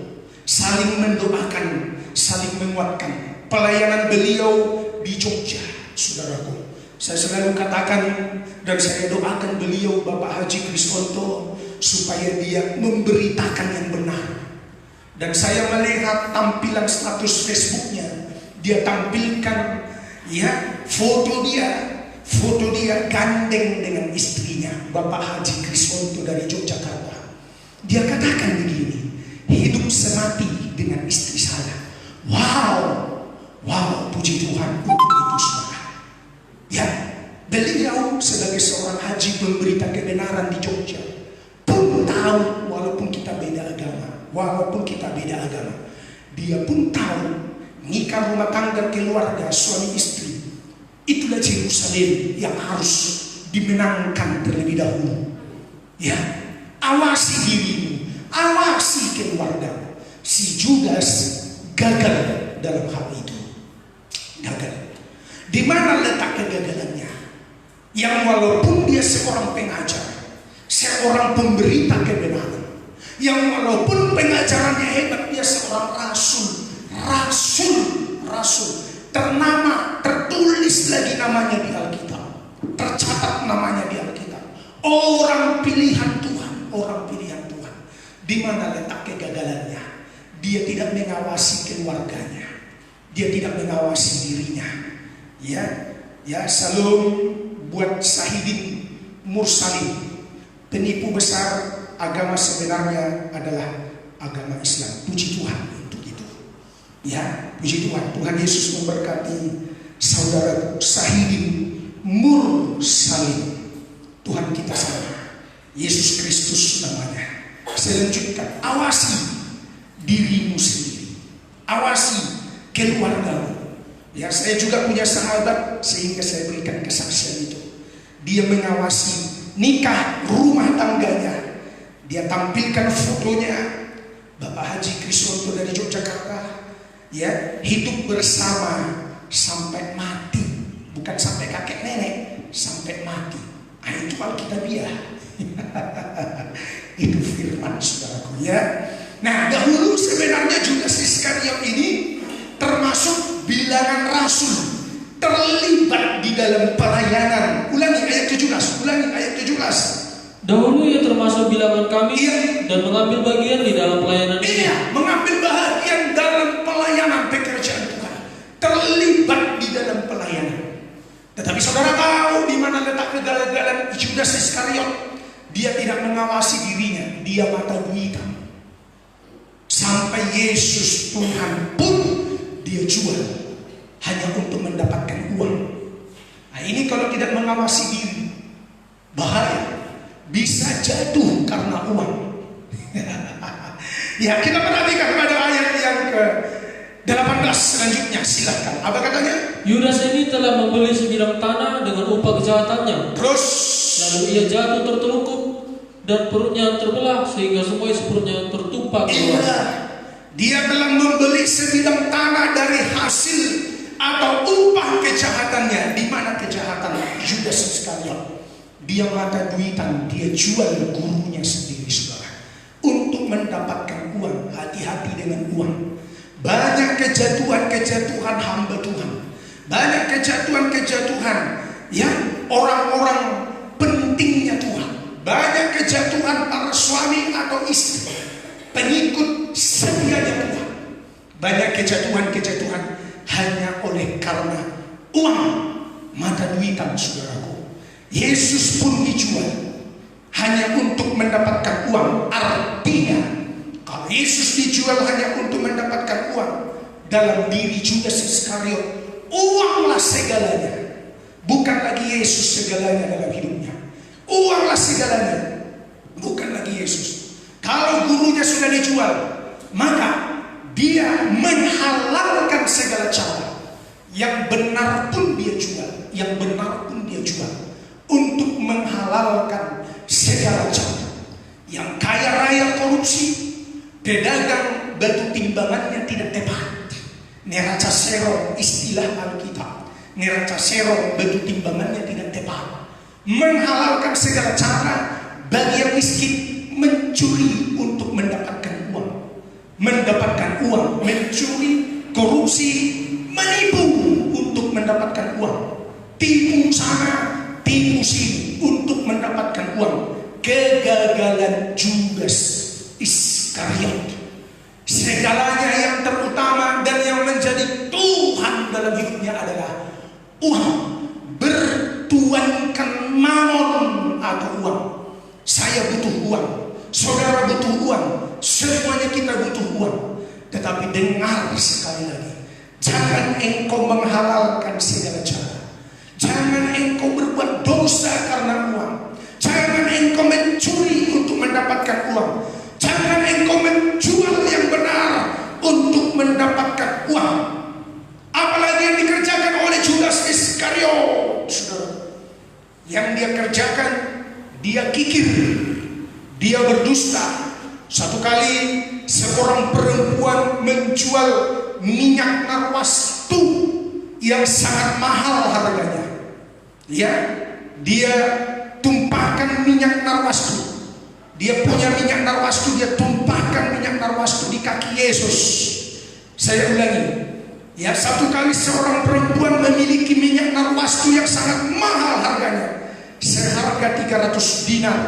saling mendoakan saling menguatkan pelayanan beliau di Jogja, saudaraku. Saya selalu katakan dan saya doakan beliau, Bapak Haji Kriswanto, supaya dia memberitakan yang benar. Dan saya melihat tampilan status Facebooknya, dia tampilkan ya foto dia gandeng dengan istrinya, Bapak Haji Kriswanto dari Yogyakarta. Dia katakan begini, hidup semati dengan istri saya. Wow, puji Tuhan untuk itu, saudara. Ya, beliau sebagai seorang haji pemberita kebenaran di Jogja pun tahu, walaupun kita beda agama, dia pun tahu nikah rumah tangga keluarga suami istri itulah Yerusalem yang harus dimenangkan terlebih dahulu. Ya, awasi dirimu, awasi keluarga. Si Judas gagal dalam hal itu. Gagal. Di mana letak kegagalannya? Yang walaupun dia seorang pengajar, seorang pemberita kebenaran, yang walaupun pengajarannya hebat, dia seorang rasul ternama, tertulis lagi namanya di Alkitab, tercatat namanya di Alkitab. Orang pilihan Tuhan. Di mana letak kegagalannya? Dia tidak mengawasi keluarganya, dia tidak mengawasi dirinya. Ya, salam buat Sahidin Mursalin, penipu besar. Agama sebenarnya adalah agama Islam. Puji Tuhan untuk itu. Ya, puji Tuhan. Tuhan Yesus memberkati saudara Sahidin Mursalin. Tuhan kita sama, Yesus Kristus namanya. Saya lanjutkan, awasi dirimu sendiri, awasi keluargamu. Ya, saya juga punya sahabat sehingga saya berikan kesaksian itu. Dia mengawasi nikah rumah tangganya. Dia tampilkan fotonya, Bapak Haji Kriswanto dari Yogyakarta. Ya, hidup bersama sampai mati, bukan sampai kakek nenek, sampai mati. Itu Alkitabiah. Itu firman, saudaraku, ya. Nah, dahulu sebenarnya Judas Iskariot ini termasuk bilangan rasul, terlibat di dalam pelayanan. Ulangi ayat 17. Dahulu ia termasuk bilangan kami, dan mengambil bagian di dalam pelayanan ini. Iya, mengambil bagian dalam pelayanan pekerjaan Tuhan, terlibat di dalam pelayanan. Tetapi saudara tahu di mana letak kegagalan Judas Iskariot? Dia tidak mengawasi dirinya, dia mata duitan. Sampai Yesus Tuhan pun dia jual hanya untuk mendapatkan uang. Nah, ini kalau tidak mengawasi diri, bahaya, bisa jatuh karena uang. Ya, kita perhatikan pada ayat yang ke-18 selanjutnya, silakan. Apa katanya? Yudas ini telah membeli sebidang tanah dengan upah kejahatannya. Terus lalu ia jatuh tertelungkup dan perutnya terbelah sehingga semua isi perutnya tertumpah keluar. Iya, dia telah membeli sebidang tanah dari hasil atau upah kejahatannya. Di mana kejahatan Judas Iskariot? Dia mata duitan, dia jual gurunya sendiri, saudara, untuk mendapatkan uang. Hati-hati dengan uang. Banyak kejatuhan hamba Tuhan, banyak kejatuhan ya orang-orang pentingnya Tuhan, banyak kejatuhan para suami atau istri pengikut setianya Tuhan. Banyak kejatuhan hanya oleh karena uang, mata duitan, saudaraku. Yesus pun dijual hanya untuk mendapatkan uang. Artinya kalau Yesus dijual hanya untuk mendapatkan uang, dalam diri Judas Iskariot uanglah segalanya. Bukan lagi Yesus segalanya dalam hidupnya. Uanglah segalanya, bukan lagi Yesus. Kalau gurunya sudah dijual, maka dia menghalalkan segala cara. Yang benar pun dia jual, untuk menghalalkan segala cara. Yang kaya raya korupsi, pedagang batu timbangannya tidak tepat. Neraca zero, istilah Alkitab. Neraca zero, batu timbangannya tidak tepat. Menghalalkan segala cara bagi yang miskin, mencuri untuk mendapatkan uang. Mencuri korupsi, menipu untuk mendapatkan uang, tipu sana, tipu sini untuk mendapatkan uang. Kegagalan Judas Iskariot. Segalanya yang terutama dan yang menjadi Tuhan dalam hidupnya adalah uang. Bertuankan mamon atau uang. Saya butuh uang, saudara butuh uang, semuanya kita butuh uang. Tetapi dengar sekali lagi, jangan engkau menghalalkan segala cara. Jangan engkau berbuat dosa karena uang. Jangan engkau mencuri untuk mendapatkan uang. Jangan engkau menjual yang benar untuk mendapatkan uang. Apalagi yang dikerjakan oleh Judas Iskariot, saudara. Yang dia kerjakan, dia kikir, dia berdusta. Satu kali seorang perempuan menjual minyak narwastu yang sangat mahal harganya. Ya, dia tumpahkan minyak narwastu. Dia punya minyak narwastu, dia tumpahkan minyak narwastu di kaki Yesus. Saya ulangi. Ya, satu kali seorang perempuan memiliki minyak narwastu yang sangat mahal harganya, seharga 300 dinar.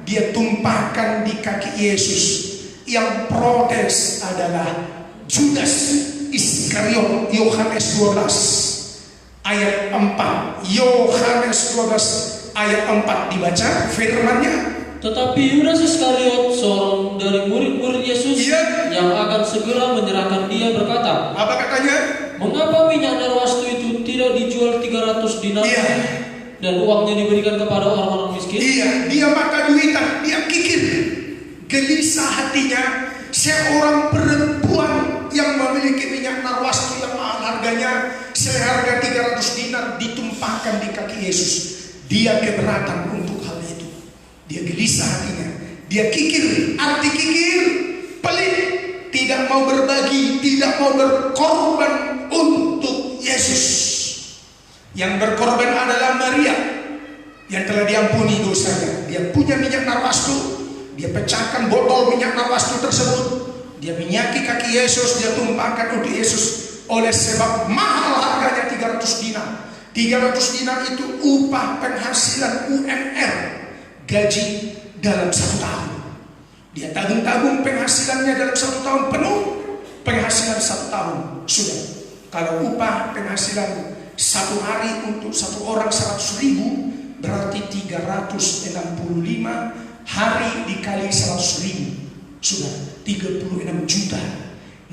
Dia tumpahkan di kaki Yesus. Yang protes adalah Judas Iskariot. Yohanes 12 ayat 4. Yohanes 12 ayat 4 dibaca firman-Nya. Tetapi Yudas Iskariot, seorang dari murid-murid Yesus yang akan segera menyerahkan dia, berkata, apa katanya? Mengapa minyak narwastu itu tidak dijual 300 dinar dan uangnya diberikan kepada orang-orang miskin? Iya, dia mata duitan, dia kikir. Gelisah hatinya. Seorang perempuan yang memiliki minyak narwastu yang mahal harganya, seharga 300 dinar, ditumpahkan di kaki Yesus. Dia keberatan untuk hal itu. Dia gelisah hatinya. Dia kikir. Arti kikir, pelit, tidak mau berbagi, tidak mau berkorban untuk Yesus. Yang berkorban adalah Maria yang telah diampuni dosanya. Dia punya minyak narwastu, dia pecahkan botol minyak narwastu tersebut, dia minyaki kaki Yesus, dia tumpahkan untuk Yesus. Oleh sebab mahal harganya 300 dinar. 300 dinar itu upah penghasilan UMR, gaji dalam 1 tahun. Dia tabung-tabung penghasilannya dalam 1 tahun penuh. Penghasilan 1 tahun sudah. Kalau upah penghasilan 1 hari untuk 1 orang 100.000, berarti 365 hari dikali 100.000, sudah 36 juta.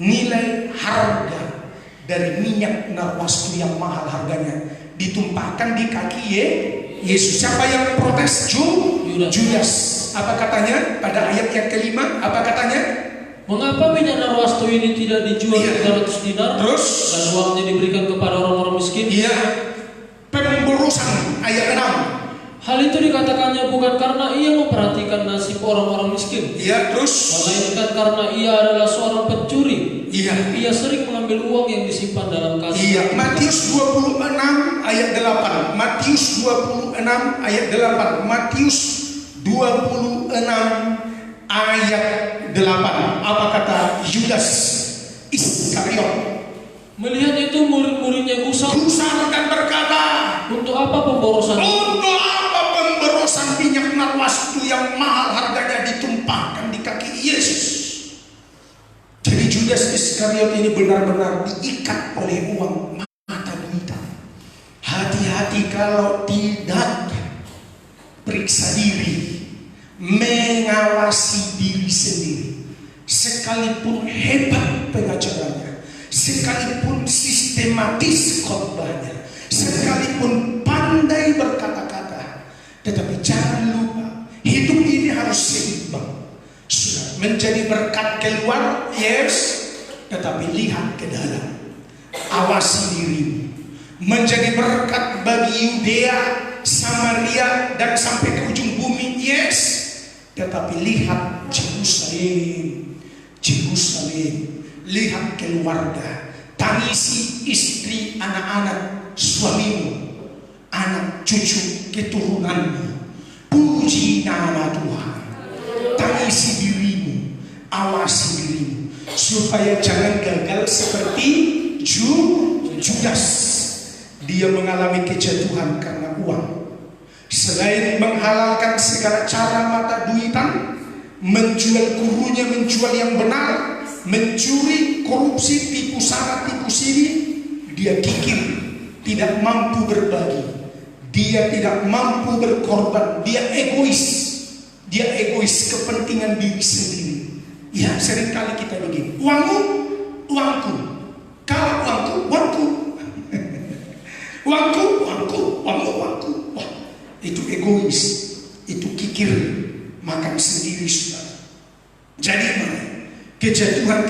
Nilai harga dari minyak narwastu yang mahal harganya ditumpahkan di kaki Yesus. Siapa yang protes? Judas. Apa katanya pada ayat yang kelima? Apa katanya? Mengapa minyak narwastu ini tidak dijual 300 dinar Terus? dan uangnya diberikan kepada orang-orang miskin? Iya, pemborosan ayat 6. Hal itu dikatakannya bukan karena ia memperhatikan nasib orang-orang miskin, Iya, terus? melainkan karena ia adalah seorang pencuri. Iya. Ia sering mengambil uang yang disimpan dalam kas. Iya, Matius 26 ayat 8. Matius 26 ayat 8. Matius 26 ayat 8. Apa kata Judas Iskariot? Melihat itu murid-muridnya gusar dan berkata, untuk apa pemborosan? untuk apa pemborosan minyak narwastu yang mahal harganya ditumpahkan di kaki Yesus? Jadi Judas Iskariot ini benar-benar diikat oleh uang mata duitan. Hati-hati kalau tidak periksa diri, mengawasi diri sendiri. Sekalipun hebat pengajarannya, sekalipun sistematis khotbahnya, sekalipun pandai berkata-kata, tetapi jangan lupa hidup ini harus seimbang. Sudah menjadi berkat keluar, yes, tetapi lihat ke dalam, awasi dirimu. Menjadi berkat bagi Yudea, Samaria, dan sampai ke ujung bumi, yes, tetapi lihat Yerusalem, Yerusalem. Lihat keluarga, tangisi istri, anak-anak, suamimu, anak cucu keturunanmu. Puji nama Tuhan. Tangisi dirimu, awasi dirimu. supaya jangan gagal seperti Judas. Dia mengalami kejatuhan karena uang. Selain menghalalkan segala cara mata duitan, menjual gurunya, menjual yang benar, mencuri, korupsi, tipu sana, tipu sini, dia kikir, tidak mampu berbagi, dia tidak mampu berkorban, dia egois kepentingan diri sendiri. Ya, seringkali kita begini, uangmu, uangku, kalau uangku, uangku, uangku. Wah, itu egois, itu kikir, makan sendiri sudah. Jadi kejatuhan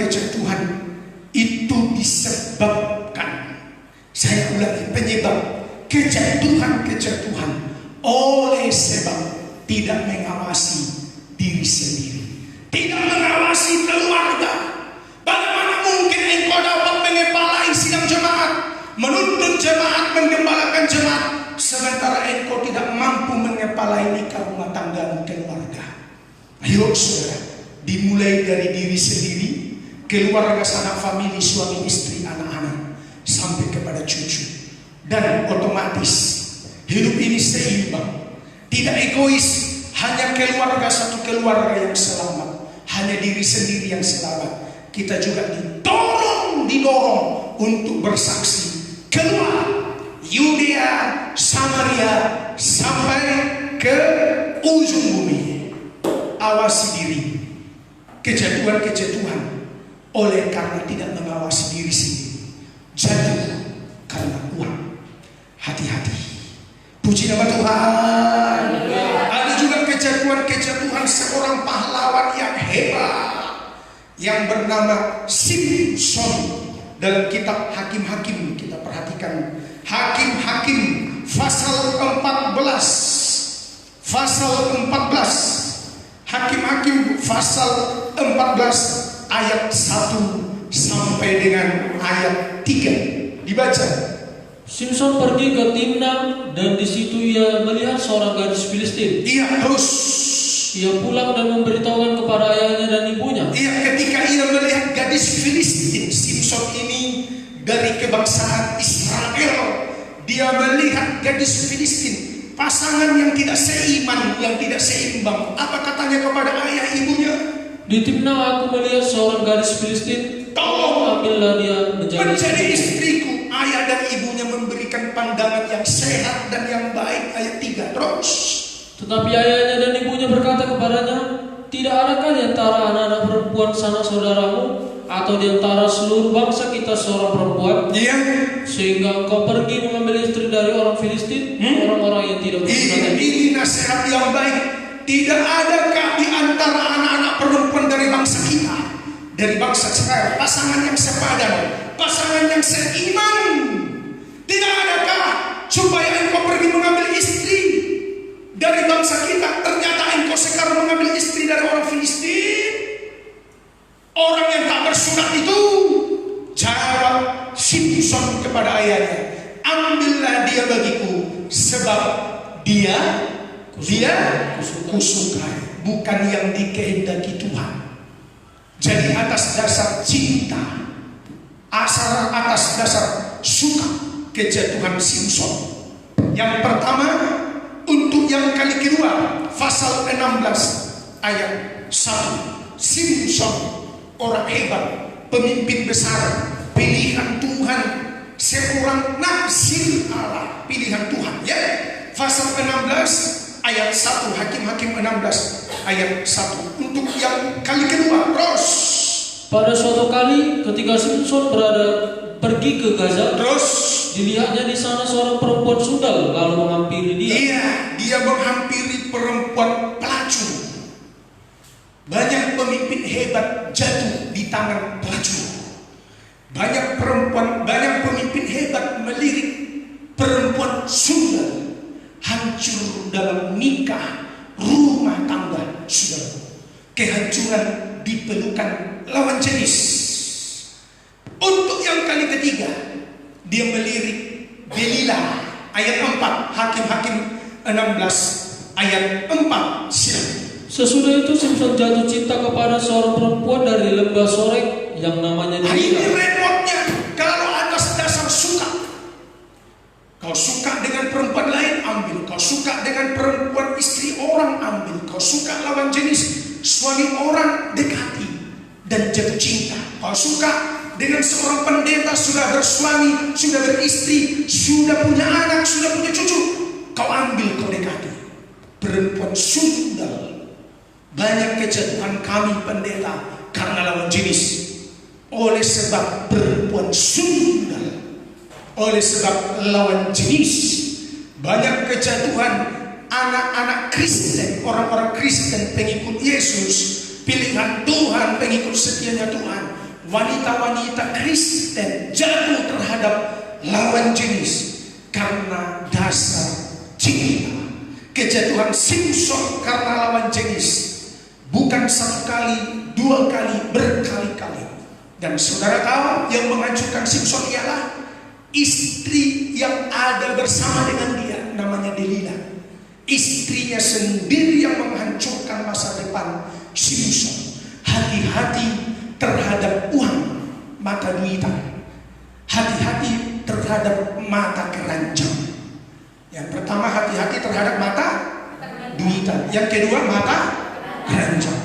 itu disebabkan, saya ulangi, penyebab kejatuhan oleh sebab tidak mengawasi diri sendiri, tidak mengawasi keluarga. Bagaimana mungkin engkau dapat mengepalai sidang jemaat, menuntun jemaat, menggembalakan jemaat, sementara engkau tidak mampu mengepalai nikah rumah tanggamu, keluarga? Ayo saudara, dimulai dari diri sendiri, keluarga, sanak famili, suami istri, anak-anak, sampai kepada cucu. Dan otomatis hidup ini seimbang, tidak egois. Hanya keluarga, satu keluarga yang selamat, hanya diri sendiri yang selamat. Kita juga didorong untuk bersaksi keluar Yudea, Samaria, sampai ke ujung bumi. Awasi diri. Kejatuhan oleh karena tidak mengawasi diri sendiri, jatuh karena uang. Hati-hati. Puji nama Tuhan. Ada juga kejatuhan seorang pahlawan yang hebat yang bernama Simson. Dalam kitab Hakim-Hakim kita perhatikan, Hakim-Hakim pasal 14. Hakim-Hakim pasal 14 ayat 1 sampai dengan ayat 3. Dibaca. Simson pergi ke Timna dan di situ ia melihat seorang gadis Filistin. Iya, terus Ia pulang dan memberitahukan kepada ayahnya dan ibunya. iya, ketika ia melihat gadis Filistin, Simson ini dari kebangsaan Israel, dia melihat gadis Filistin, pasangan yang tidak seiman, yang tidak seimbang. Apa katanya kepada ayah ibunya? Di Timna aku melihat seorang gadis Filistin, Tolong ambillah dia menjadi istriku. Ayah dan ibunya memberikan pandangan yang sehat dan yang baik. Ayat 3 terus. Tetapi ayahnya dan ibunya berkata kepadanya, tidak adakah di antara anak-anak perempuan sanak saudaramu atau di antara seluruh bangsa kita seorang perempuan, Iya. sehingga engkau pergi mengambil istri dari orang Filistin, orang-orang yang tidak bersunat? Ini nasihat yang baik. Tidak adakah di antara anak-anak perempuan dari bangsa kita, dari bangsa Israel, pasangan yang sepadan, pasangan yang seiman? Tidak adakah supaya engkau pergi mengambil istri dari bangsa kita, ternyata engkau sekarang mengambil istri dari orang Filistin, orang yang tak bersunat itu? Jawab Simson kepada ayahnya, ambillah dia bagiku, sebab dia kusukai, bukan yang dikehendaki Tuhan. Jadi atas dasar cinta, atas dasar suka, kejatuhan Simson. Yang pertama, untuk yang kali kedua, pasal 16 ayat 1. Simson, orang hebat, pemimpin besar, pilihan Tuhan, seorang naksir Allah, pilihan Tuhan, ya. Pasal 16 ayat 1, Hakim-Hakim 16 ayat 1. Untuk yang kali kedua, terus. Pada suatu kali ketika Simson pergi ke Gaza, Terus dilihatnya di sana seorang perempuan sundal lalu menghampiri dia. iya, dia menghampiri perempuan pelacur. Banyak pemimpin hebat jatuh di tangan pelacur. Banyak pemimpin hebat melirik perempuan sundal, hancur dalam nikah, rumah tangga, saudara. Kehancuran dipelukan lawan jenis. Untuk yang kali ketiga, dia melirik Delila, ayat 4, Hakim-Hakim 16 ayat 4. Silakan. Sesudah itu Simson jatuh cinta kepada seorang perempuan dari lembah Sorek yang namanya Nah, ini Delila. repotnya kalau atas dasar suka. Kau suka dengan perempuan lain, ambil. Kau suka dengan perempuan istri orang, ambil. Kau suka lawan jenis suami orang, dekati dan jatuh cinta. Kau suka dengan seorang pendeta, sudah bersuami, sudah beristri, sudah punya anak, sudah punya cucu, kau ambil, kau dekati. Perempuan sundal. Banyak kejatuhan kami pendeta karena lawan jenis. Oleh sebab perempuan sundal, oleh sebab lawan jenis, banyak kejatuhan anak-anak Kristen, orang-orang Kristen pengikut Yesus, pilihan Tuhan, pengikut setianya Tuhan, wanita-wanita Kristen jatuh terhadap lawan jenis karena dasar cinta. Kejatuhan Simpson karena lawan jenis bukan satu kali, dua kali, berkali-kali. Dan saudara tahu yang menghancurkan Simpson ialah istri yang ada bersama dengan dia, namanya Delila. Istrinya sendiri yang menghancurkan masa depan Simpson. Hati-hati terhadap uang, mata duitan. Hati-hati terhadap mata keranjang. Yang pertama, hati-hati terhadap mata duitan. Yang kedua, mata keranjang.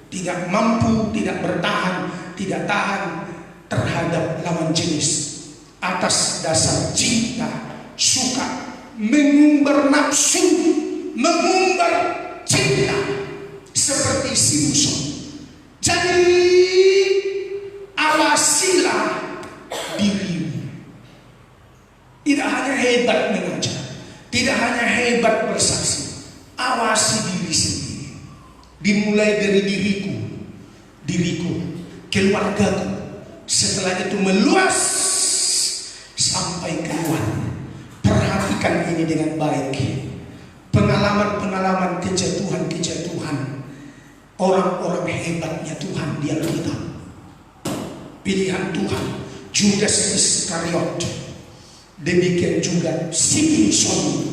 Tidak mampu, tidak bertahan, tidak tahan terhadap lawan jenis. Atas dasar cinta, suka, mengumbar nafsu, mengumbar cinta seperti Simpson. Jadi awasilah dirimu. Tidak hanya hebat mengajar, tidak hanya hebat bersaksi, awasi diri sendiri. Dimulai dari diriku, keluargaku. Setelah itu meluas sampai keluar. Perhatikan ini dengan baik. Pengalaman-pengalaman kejatuhan orang-orang hebatnya Tuhan di Alkitab. Pilihan Tuhan, Judas Iskariot. Demikian juga Simpson,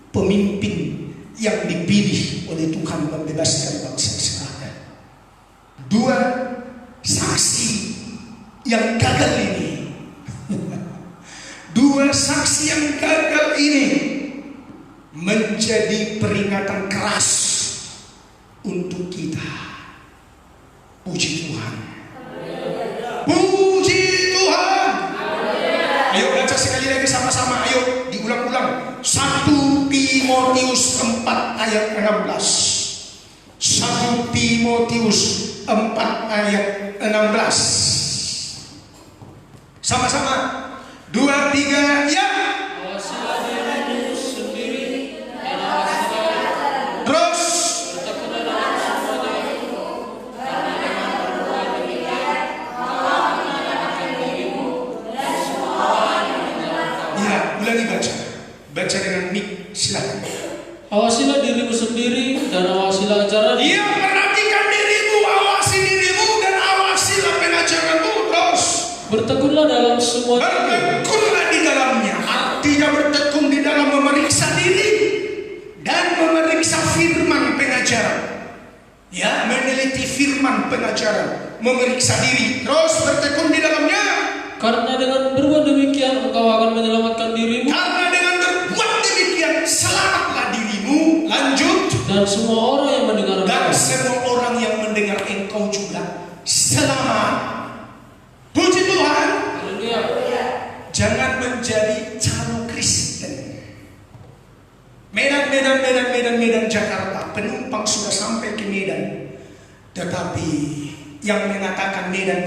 pemimpin yang dipilih oleh Tuhan membebaskan bangsa Israel. Dua saksi yang gagal ini, dua saksi yang gagal ini menjadi peringatan keras untuk kita. Puji Tuhan. Puji Tuhan. Ayo baca sekali lagi sama-sama. Ayo diulang-ulang. 1 Timotius 4 ayat 16. 1 Timotius 4 ayat 16. Sama-sama. 2, 3, ya. Awasilah dirimu sendiri dan awasilah Terus. bertekun dalam semuanya itu, karena dengan berbuat demikian kau akan menyelamatkan dirimu dan semua orang yang mendengar kau. Ya, ulangi baca. Baca dengan mic, silakan. Awasilah dirimu sendiri dan awasilah ajaran. Iya, perhatikan dirimu, awasi dirimu dan awasilah pengajaranmu. Terus. Bertekunlah dalam semua itu. Bertekunlah di dalamnya. Artinya bertekun di dalam memeriksa diri dan memeriksa firman pengajaran. Ya, meneliti firman pengajaran, memeriksa diri, terus bertekun di dalamnya. Karena dengan berbuat demikian engkau akan menyelamatkan dirimu Karena dengan berbuat demikian selamatlah dirimu. Lanjut. dan semua orang yang mendengar Dan engkau. semua orang yang mendengar engkau juga selamat. Puji Tuhan. Haleluya. Jangan menjadi calon Kristen. Medan Jakarta, penumpang sudah sampai ke Medan. Tetapi yang mengatakan Medan,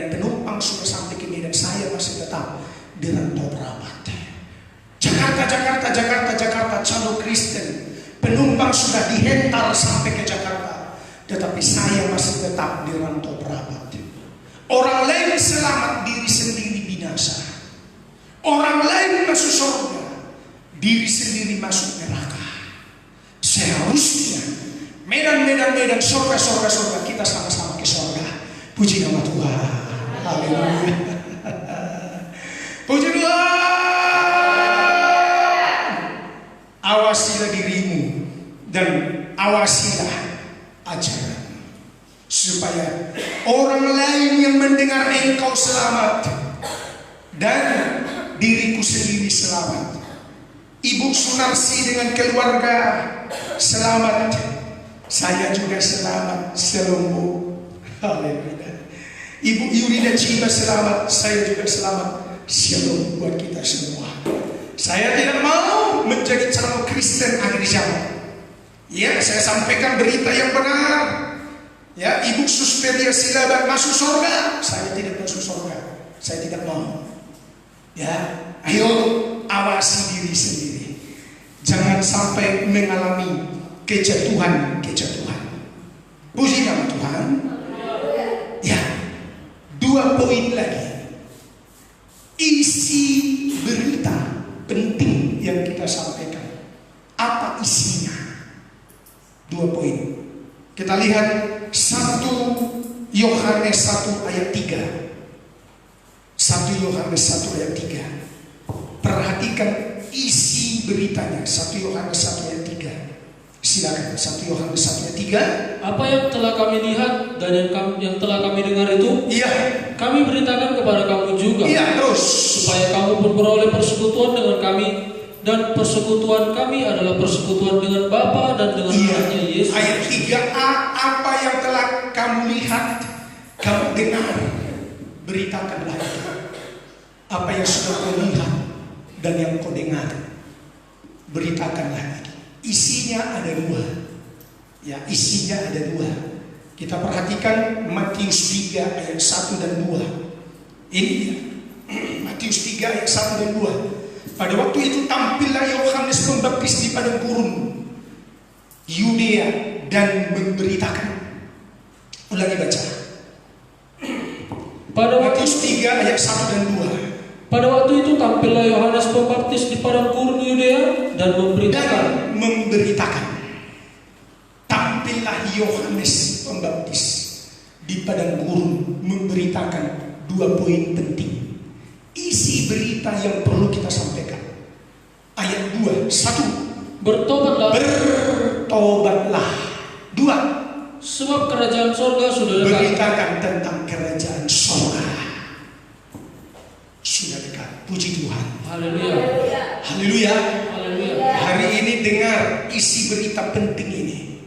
penumpang sudah sampai ke Medan, saya masih tetap di Rantau Prabat. Jakarta, calon Kristen, penumpang sudah dihentar sampai ke Jakarta, tetapi saya masih tetap di Rantau Prabat. Orang lain selamat, diri sendiri binasa. Orang lain masuk surga, diri sendiri masuk neraka. Seharusnya Medan, surga, kita sama-sama ke surga. Puji nama Tuhan. Haleluya. Puji Tuhan. Awasilah dirimu dan awasilah ajaran, supaya orang lain yang selamat dan diriku sendiri selamat. Ibu Sunarsi dengan keluarga selamat. Saya juga selamat. Shalom Bu. Haleluya. Ibu Yurida Ciba selamat. Saya juga selamat. Shalom buat kita semua. Saya tidak mau menjadi calon Kristen akhir zaman. Ya, saya sampaikan berita yang benar. Ya, Ibu Susperia Silaban masuk surga. Saya tidak masuk surga. Saya tidak mau. Ya, ayo awasi diri sendiri. Jangan sampai mengalami kejatuhan. Puji nama Tuhan. Ya, 2 poin lagi. Isi berita penting yang kita sampaikan. Apa isinya? 2 poin. Kita lihat 1 Yohanes 1 ayat 3. 1 Yohanes 1 ayat 3. Perhatikan isi beritanya. 1 Yohanes 1 ayat 3. Silakan 1 Yohanes 1 ayat 3. Apa yang telah kami lihat dan yang telah kami dengar itu, Iya. kami beritakan kepada kamu juga. Iya, terus. Supaya kamu pun beroleh persekutuan dengan kami, dan persekutuan kami adalah persekutuan dengan Bapa dan dengan anaknya Yesus. Ayat 3a, apa yang telah kamu lihat, kamu dengar, beritakanlah itu. Apa yang sudah kau lihat dan yang kau dengar, beritakanlah itu. Isinya ada 2. Ya, isinya ada 2. Kita perhatikan Matius 3 ayat 1 dan 2. Ini Matius 3 ayat 1 dan 2. Pada waktu itu tampillah Yohanes Pembaptis di padang gurun Yudea dan memberitakan. Ulangi baca. Matius 3 ayat 1 dan 2. Pada waktu itu tampillah Yohanes Pembaptis di padang gurun Yudea dan memberitakan. Tampillah Yohanes Pembaptis di padang gurun memberitakan 2 poin penting. Isi berita yang perlu kita sampaikan. Ayat 2. 1. Bertobatlah. 2. Sebab kerajaan sorga sudah dekat. Beritakan tentang kerajaan sorga sudah dekat. Puji Tuhan. Haleluya. Haleluya. Haleluya. Hari ini dengar isi berita penting ini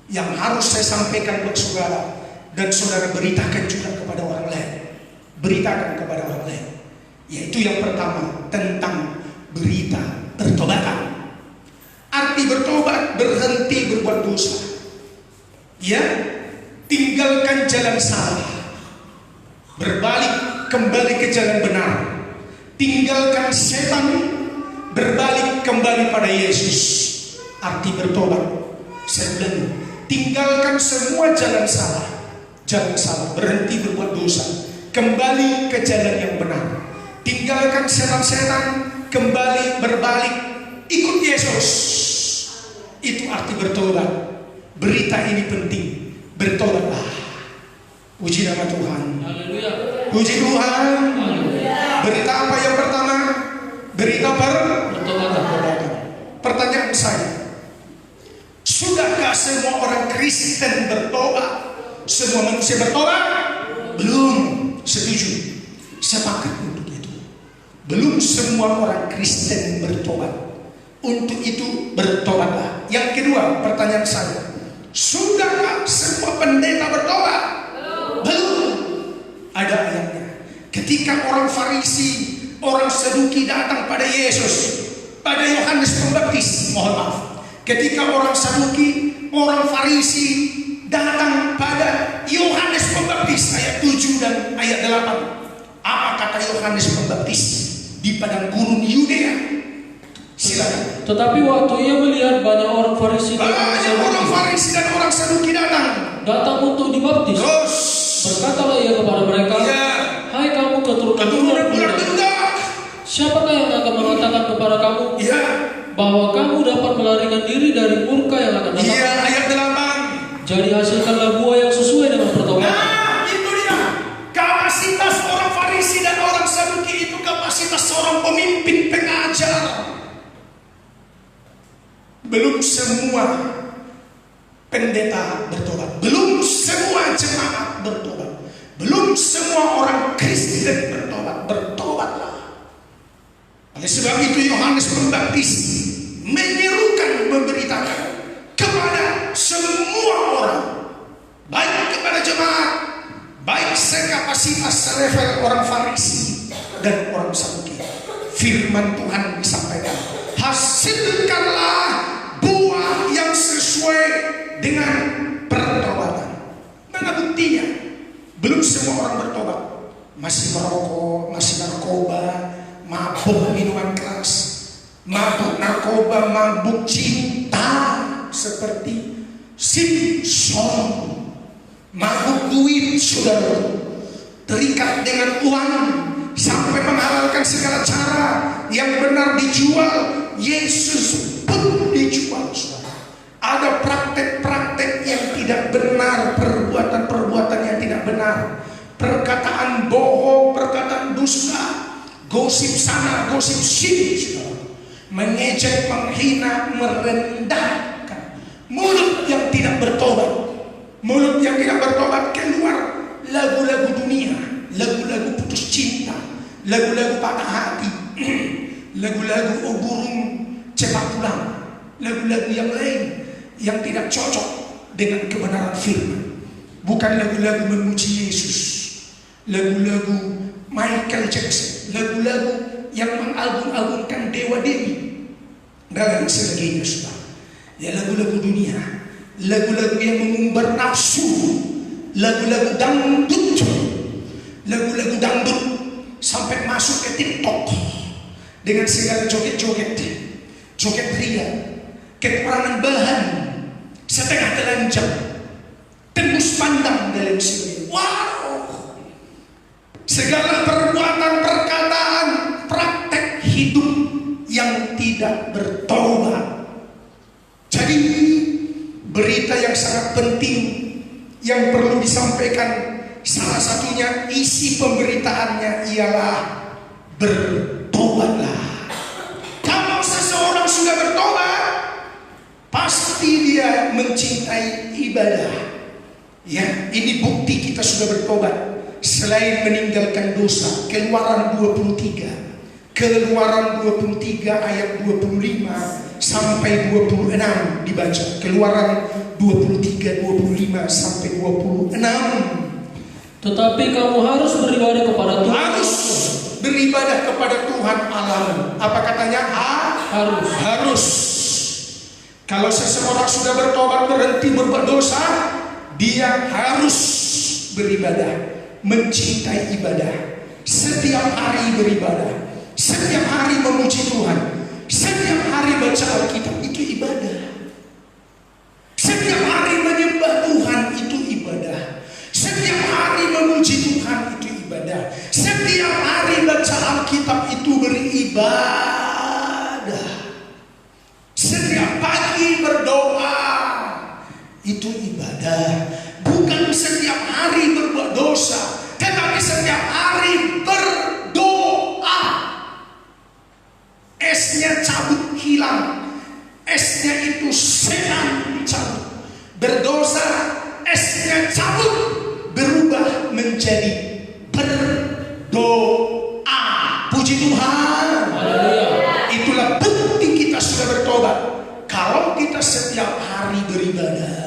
yang harus saya sampaikan buat saudara, dan saudara beritakan juga kepada orang lain. Beritakan kepada orang lain. Yaitu yang pertama tentang berita pertobatan. Arti bertobat, berhenti berbuat dosa. Ya, tinggalkan jalan salah, berbalik kembali ke jalan benar. Tinggalkan setan, berbalik kembali pada Yesus. Arti bertobat, saya bilang, tinggalkan semua jalan salah, berhenti berbuat dosa, kembali ke jalan yang benar. Tinggalkan setan-setan, kembali berbalik, ikut Yesus. Itu arti bertobat. Berita ini penting. Bertobatlah. Puji nama Tuhan. Haleluya. Puji Tuhan. Berita apa yang pertama? Berita pertobatan. Pertanyaan saya, sudahkah semua orang Kristen bertobat? Semua manusia bertobat? Belum. Setuju. Sepakat untuk itu. Belum semua orang Kristen bertobat. Untuk itu bertobatlah. Yang kedua, pertanyaan saya, sudahkah semua pendeta bertobat? Belum. Ada ayatnya. Ketika orang Farisi, orang Saduki datang pada Yesus, pada Yohanes Pembaptis, mohon maaf. Ketika orang Saduki, orang Farisi datang pada Yohanes Pembaptis, ayat 7 dan ayat 8. Apa kata Yohanes Pembaptis di padang gurun Yudea? Silakan. Tetapi waktu ia melihat banyak orang Farisi dan orang Saduki datang untuk dibaptis, terus berkatalah ia kepada mereka, hai kamu keturunan budak, siapakah yang akan mengatakan kepada kamu bahwa kamu dapat melarikan diri dari murka yang akan datang? Ayat 8. Jadi hasilkanlah buah yang sesuai dengan pertobatan. Itu dia. Kapasitas orang Farisi dan orang Saduki itu kapasitas seorang pemimpin pengajar. Belum semua pendeta bertobat, belum semua jemaat bertobat, belum semua orang Kristen Yohanes Pembaptis menyerukan, memberitakan kepada semua orang, baik kepada jemaat, baik sekapasitas level orang Farisi dan orang Saduki. Firman Tuhan disampaikan, hasilkanlah buah yang sesuai dengan pertobatan. Mana buktinya? Belum semua orang bertobat. Masih merokok, masih narkoba, mabuk minuman keras, mabuk narkoba, mabuk cinta seperti Simpson, mabuk duit, saudara, terikat dengan uang sampai menghalalkan segala cara yang benar dijual. Yesus pun dijual, saudara. Ada praktek-praktek yang tidak benar, perbuatan-perbuatan yang tidak benar, perkataan bohong, perkataan dusta, gosip sana, gosip sini, saudara. Mengejek, menghina, merendahkan. Mulut yang tidak bertobat, mulut yang tidak bertobat keluar lagu-lagu dunia, lagu-lagu putus cinta, lagu-lagu patah hati, lagu-lagu burung cepat pulang, lagu-lagu yang lain yang tidak cocok dengan kebenaran firman. Bukan lagu-lagu memuji Yesus, lagu-lagu Michael Jackson, lagu-lagu yang mengagung-agungkan dewa dewi dan sebagainya, saudara. Ya, lagu-lagu dunia, lagu-lagu yang mengumbar nafsu, lagu-lagu dangdut, lagu-lagu dangdut sampai masuk ke TikTok dengan segala joget-joget, joget ria, kekurangan bahan, setengah telanjang, tembus pandang dalam sini. Wow, segala perbuatan, perkataan, praktek hidup yang tidak bertobat. Jadi berita yang sangat penting yang perlu disampaikan, salah satunya isi pemberitaannya ialah bertobatlah. Kalau seseorang sudah bertobat, pasti dia mencintai ibadah. Ya, ini bukti kita sudah bertobat. Selain meninggalkan dosa, Keluaran 23 ayat 25 sampai 26 dibaca. Keluaran 23, 25 sampai 26. Tetapi kamu harus beribadah kepada Tuhan. Harus beribadah kepada Tuhan Allah. Apa katanya? Harus. Kalau seseorang sudah bertobat, berhenti berbuat dosa, dia harus beribadah, mencintai ibadah. Setiap hari beribadah, setiap hari memuji Tuhan, setiap hari baca Alkitab, itu ibadah. Setiap hari menyembah Tuhan, itu ibadah. Setiap hari memuji Tuhan, itu ibadah. Setiap hari baca Alkitab, itu beribadah. Setiap pagi berdoa, itu ibadah. Bukan setiap hari berbuat dosa, tetapi setiap hari berdoa. Esnya cabut hilang, esnya itu setan dicabut. Berdosa, esnya cabut, berubah menjadi berdoa. Puji Tuhan. Itulah bukti kita sudah bertobat. Kalau kita setiap hari beribadah,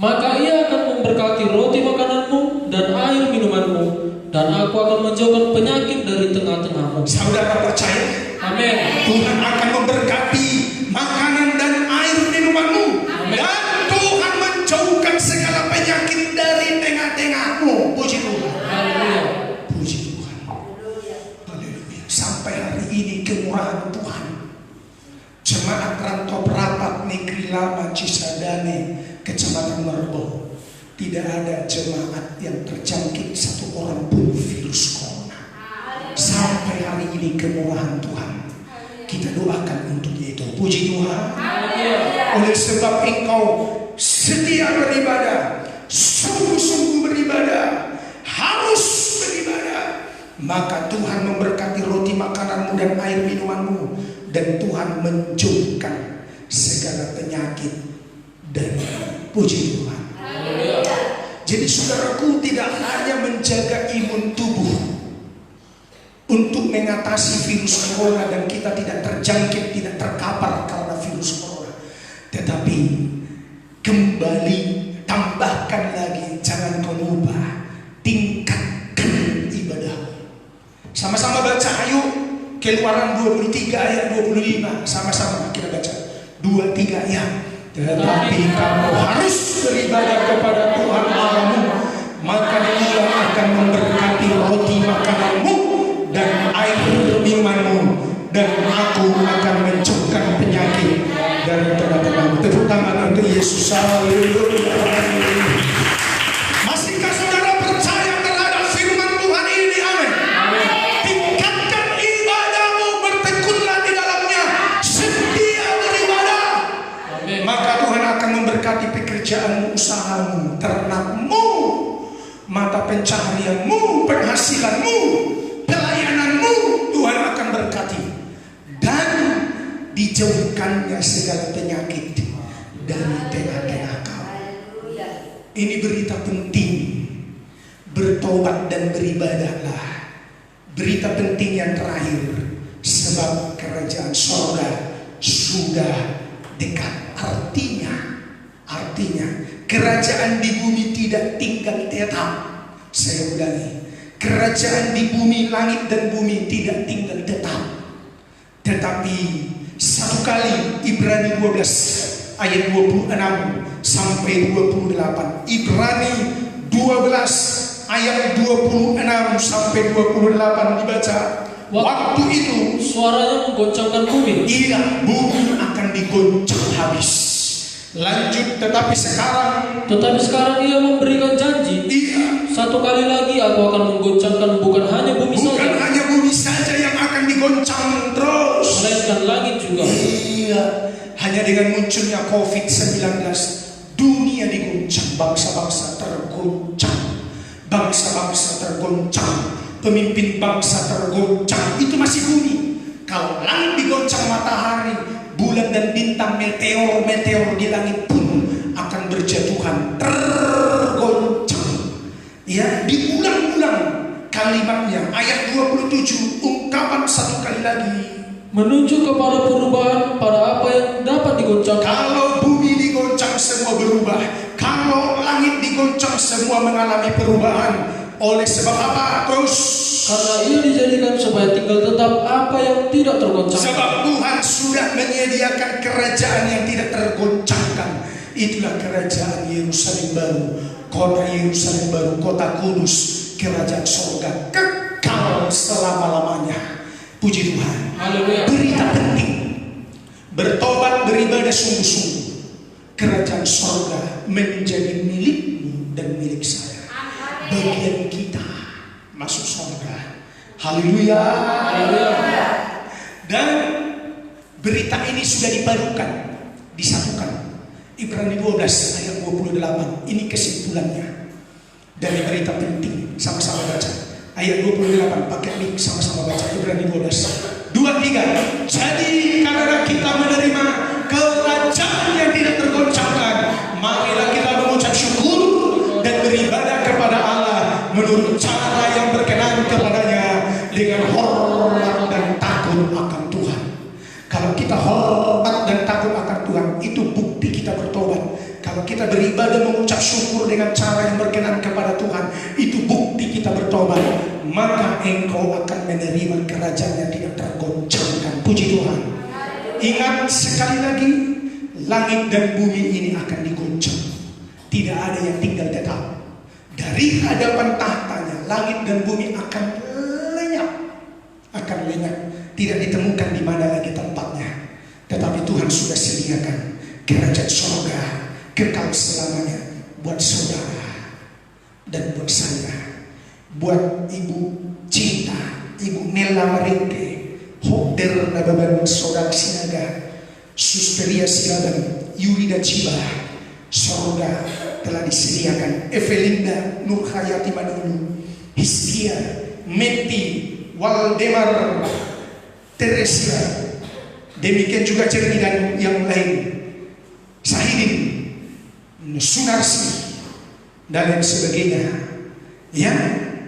maka ia akan memberkati roti makananmu dan air minumanmu, dan aku akan menjauhkan penyakit dari tengah-tengahmu. Saudara percaya? Amin. Tuhan akan memberkati makanan dan air minumanmu. Amin. Dan Tuhan menjauhkan segala penyakit dari tengah-tengahmu. Puji Tuhan. Haleluya. Puji Tuhan. Haleluya. Sampai hari ini kemurahan Tuhan, Jemaat Rantau Perapat Negeri Lama Cisadane, Kecamatan Merbau, tidak ada jemaat yang terjangkit satu orang pun virus corona. Sampai hari ini kemurahan Tuhan, kita doakan untuk itu. Puji Tuhan. Oleh sebab engkau setia beribadah, sungguh-sungguh beribadah, harus beribadah, maka Tuhan memberkati roti makananmu dan air minumanmu, dan Tuhan menjauhkan segala penyakit dari. Puji Tuhan. Jadi saudaraku, tidak hanya menjaga imun tubuh untuk mengatasi teratasi virus corona dan kita tidak terjangkit, tidak terkapar karena virus corona. Tetapi kembali, tambahkan lagi, jangan kau lupa, tingkatkan ibadah. Sama-sama baca, ayo. Keluaran 23 ayat 25. Sama-sama kita baca 23 ayat. Tetapi kamu harus beribadah kepada Tuhan Allahmu, maka Dia akan memberkati roti makananmu dan air minumanmu, dan aku akan mencegah penyakit dari tengah-tengahmu. Tepuk tangan untuk Yesus. Haleluya. Masihkah saudara percaya terhadap firman Tuhan ini? Amin. Tingkatkan ibadahmu, bertekunlah di dalamnya, setia beribadah. Maka Tuhan akan memberkati pekerjaanmu, usahamu, ternakmu, mata pencaharianmu, penghasilanmu, pelayananmu. Tuhan akan berkati, dan dijauhkannya segala penyakit dari tengah-tengah kamu. Ini berita penting. Bertobat dan beribadahlah. Berita penting yang terakhir, sebab kerajaan sorga sudah dekat. Artinya kerajaan di bumi tidak tinggal tetap. Saya ulangi, kerajaan di bumi, langit dan bumi tidak tinggal tetap. Tetapi satu kali, Ibrani 12 ayat 26 sampai 28. Ibrani 12 ayat 26 sampai 28 dibaca. Waktu itu suaranya menggoncangkan bumi. Iya, bumi akan digoncang habis. Lanjut, tetapi sekarang Ia memberikan janji. Iya, Satu kali lagi aku akan menggoncangkan bukan hanya bumi bukan saja, hanya bumi saja yang akan digoncang terus, melainkan langit juga. Iya, hanya dengan munculnya COVID-19 dunia digoncang, bangsa-bangsa tergoncang, pemimpin bangsa tergoncang. Itu masih bumi. Kalau langit digoncang, matahari, bulan dan bintang, meteor di langit pun akan berjatuhan, tergoncang. Ya, diulang-ulang kalimatnya. Ayat 27, ungkapan satu kali lagi, Menuju kepada perubahan pada apa yang dapat digoncangkan. kalau bumi digoncang semua berubah, kalau langit digoncang semua mengalami perubahan. Oleh sebab apa? Terus Karena ia dijadikan supaya tinggal tetap apa yang tidak tergoncangkan. sebab Tuhan sudah menyediakan kerajaan yang tidak tergoncangkan. Itulah kerajaan Yerusalem baru, kota Yerusalem baru, kota kudus, kerajaan surga kekal selama-lamanya. Puji Tuhan. Haleluya. Berita penting, bertobat, beribadah sungguh-sungguh. Kerajaan surga menjadi milikmu dan milik saya. Bagian kita masuk surga. Haleluya. Dan berita ini sudah dipadukan, disatukan. Ibrani 12 ayat 28. Ini kesimpulannya dari berita penting. Sama-sama baca. Ayat 28, pakai mic, sama-sama baca. Ibrani 12 2-3. Jadi karena kita menerima kerajaan yang tidak tergoncangkan, marilah kita mengucap syukur dan beribadah kepada Allah menurut cara yang berkenan kepadanya, dengan hormat dan takut akan Tuhan. Kalau kita hormat dan takut akan Tuhan, itu bukti kita bertobat. Kalau kita beribadah mengucap syukur dengan cara yang berkenan kepada Tuhan, itu bukti kita bertobat. Maka engkau akan menerima kerajaan yang tidak tergoncangkan. Puji Tuhan. Ingat sekali lagi, langit dan bumi ini akan digoncang. Tidak ada yang tinggal tetap. Dari hadapan tahtanya, langit dan bumi akan lenyap. Tidak ditemukan di mana lagi tempatnya. Tetapi Tuhan sudah sediakan kerajaan surga kekal selamanya buat saudara dan buat saya. Buat Ibu Cinta, Ibu Nella Marinte, Hokder Nababan Sodak Sinaga, Susteria Silaban, Yurida Ciba, surga telah disediakan. Evelinda Nurhayati Manulu, Hiskia, Meti, Waldemar, Teresia, demikian juga Cerni dan yang lain, Sahidin, Sunarsi, dan lain sebagainya. Ya,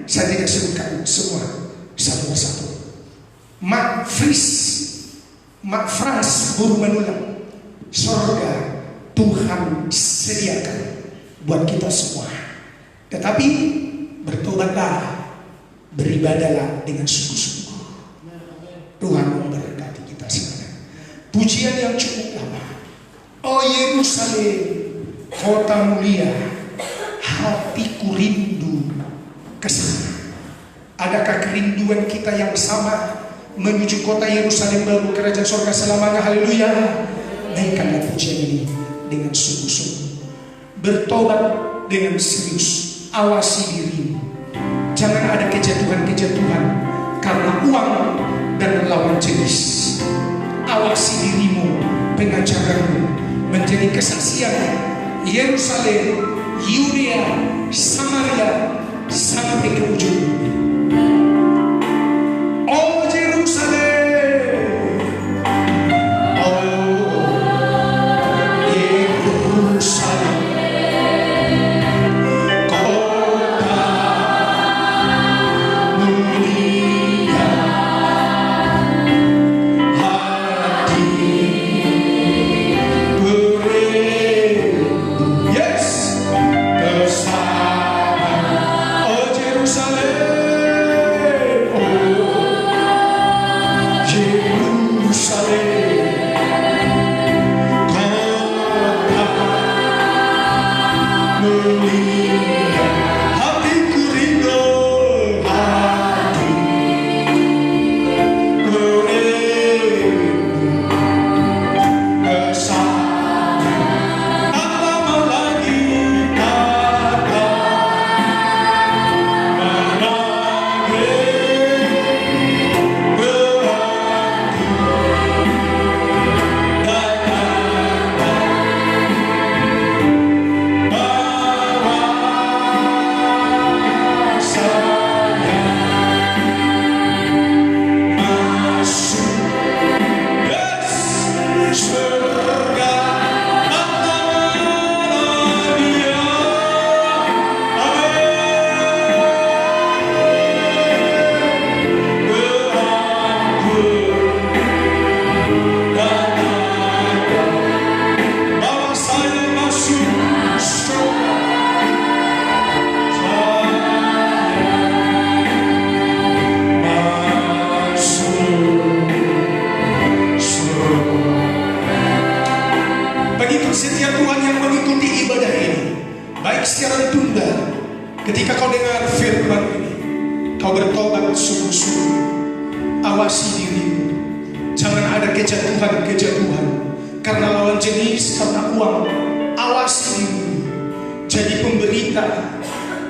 saya tidak sebutkan semua satu persatu. Mak Frans Buru menulang, sorga Tuhan sediakan buat kita semua. Tetapi bertobatlah, beribadahlah dengan sungguh-sungguh. Tuhan memberkati kita sekarang. Pujian yang cukup lama. Oh Yerusalem, kota mulia, hatiku rindu ke sana. Adakah kerinduan kita yang sama menuju kota Yerusalem baru, kerajaan surga selamanya? Haleluya. Naikkanlah pujian ini dengan sungguh-sungguh. Bertobat dengan serius. Awasi dirimu. Jangan ada kejatuhan-kejatuhan karena uang dan lawan jenis. Awasi dirimu, pengajaranmu menjadi kesaksian Yerusalem, Yudea, Samaria sampai ke ujung bumi. Oh Yerusalem, oh Yerusalem, kota mulia, hati berindu, yes, ke sana. Oh Yerusalem, oh Yerusalem, kota mulia, hatiku rindu, hati berindu ke sana. Tak lama lagi takkan memanggil berhenti bawa saya masuk, yes, surga aman dia. Amin. Berampun dan ada bawa saya masuk surga. Pengikut setia Tuhan yang mengikuti ibadah ini, baik secara tunda, ketika kau dengar firman ini, kau bertobat sungguh-sungguh. Awasi dirimu, jangan ada kejatuhan-kejatuhan karena lawan jenis, karena uang. Awasi dirimu, jadi pemberita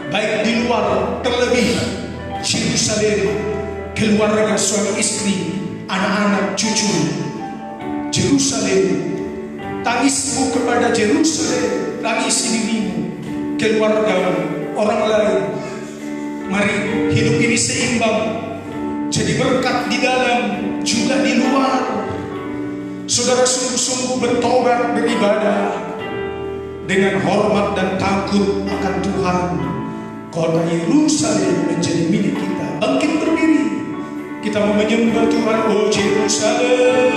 baik di luar, terlebih Yerusalem, keluarga, suami istri, anak-anak, cucu. Yerusalem, tangismu kepada Yerusalem, tangisi dirimu, keluarga, orang lain. Mari hidup ini seimbang, jadi berkat di dalam juga di luar. Saudara sungguh-sungguh bertobat, beribadah dengan hormat dan takut akan Tuhan. Kota Yerusalem menjadi milik kita. Bangkit berdiri, kita mau menyembah Tuhan. Oh Yerusalem,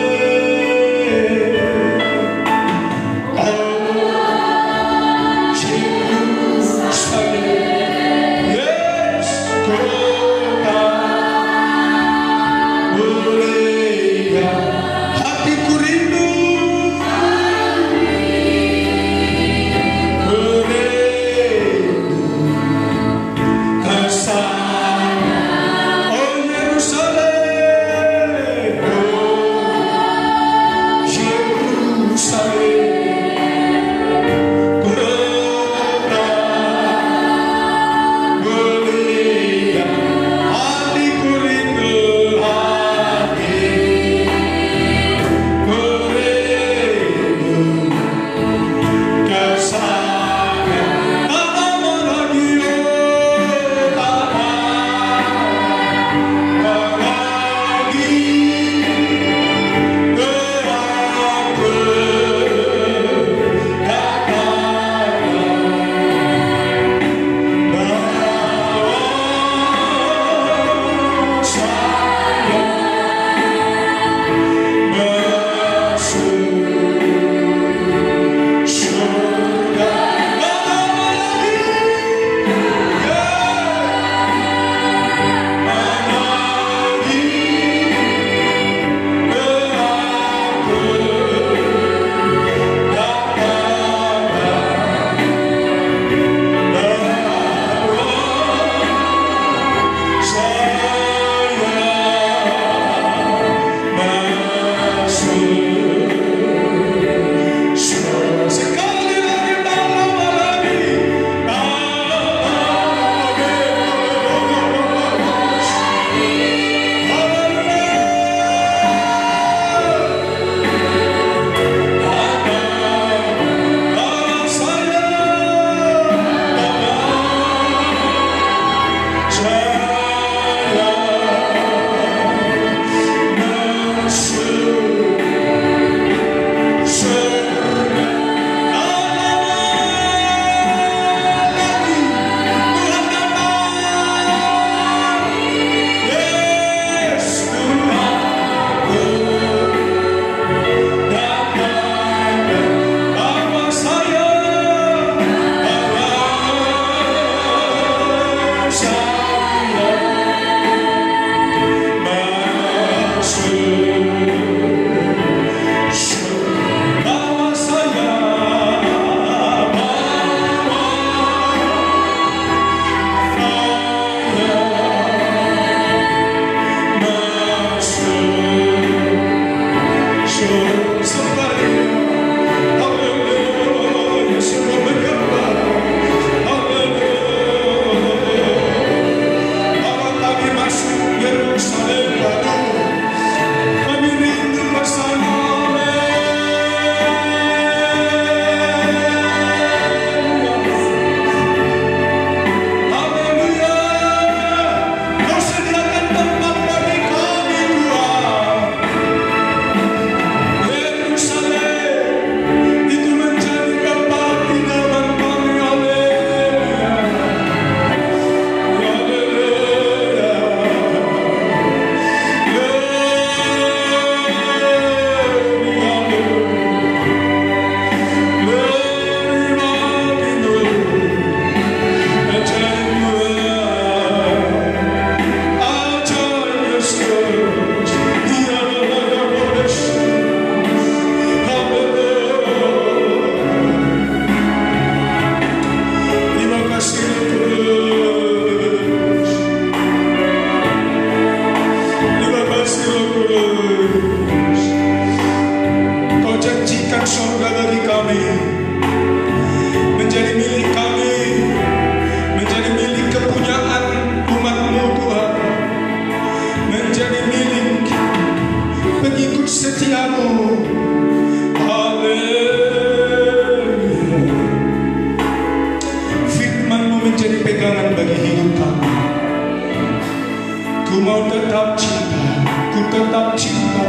Kau tetap cinta, ku tetap cinta,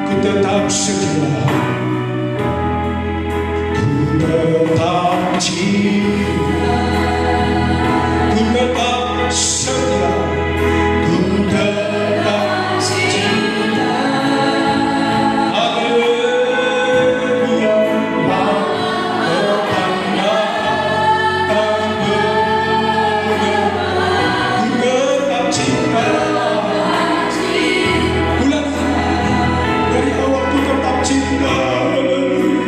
ku tetap setia. Ku tetap cinta, ku tetap setia, ku tetap cinta. Haleluya, bertanda tak berubah. Ku tetap cinta. Ulang dari awal, ku tetap cinta. Haleluya.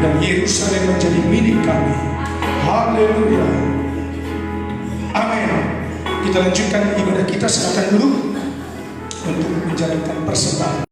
dan Yerusalem menjadi milik kami. Haleluya. Amin. Kita lanjutkan ibadah kita, silakan dulu untuk menjalankan persembahan.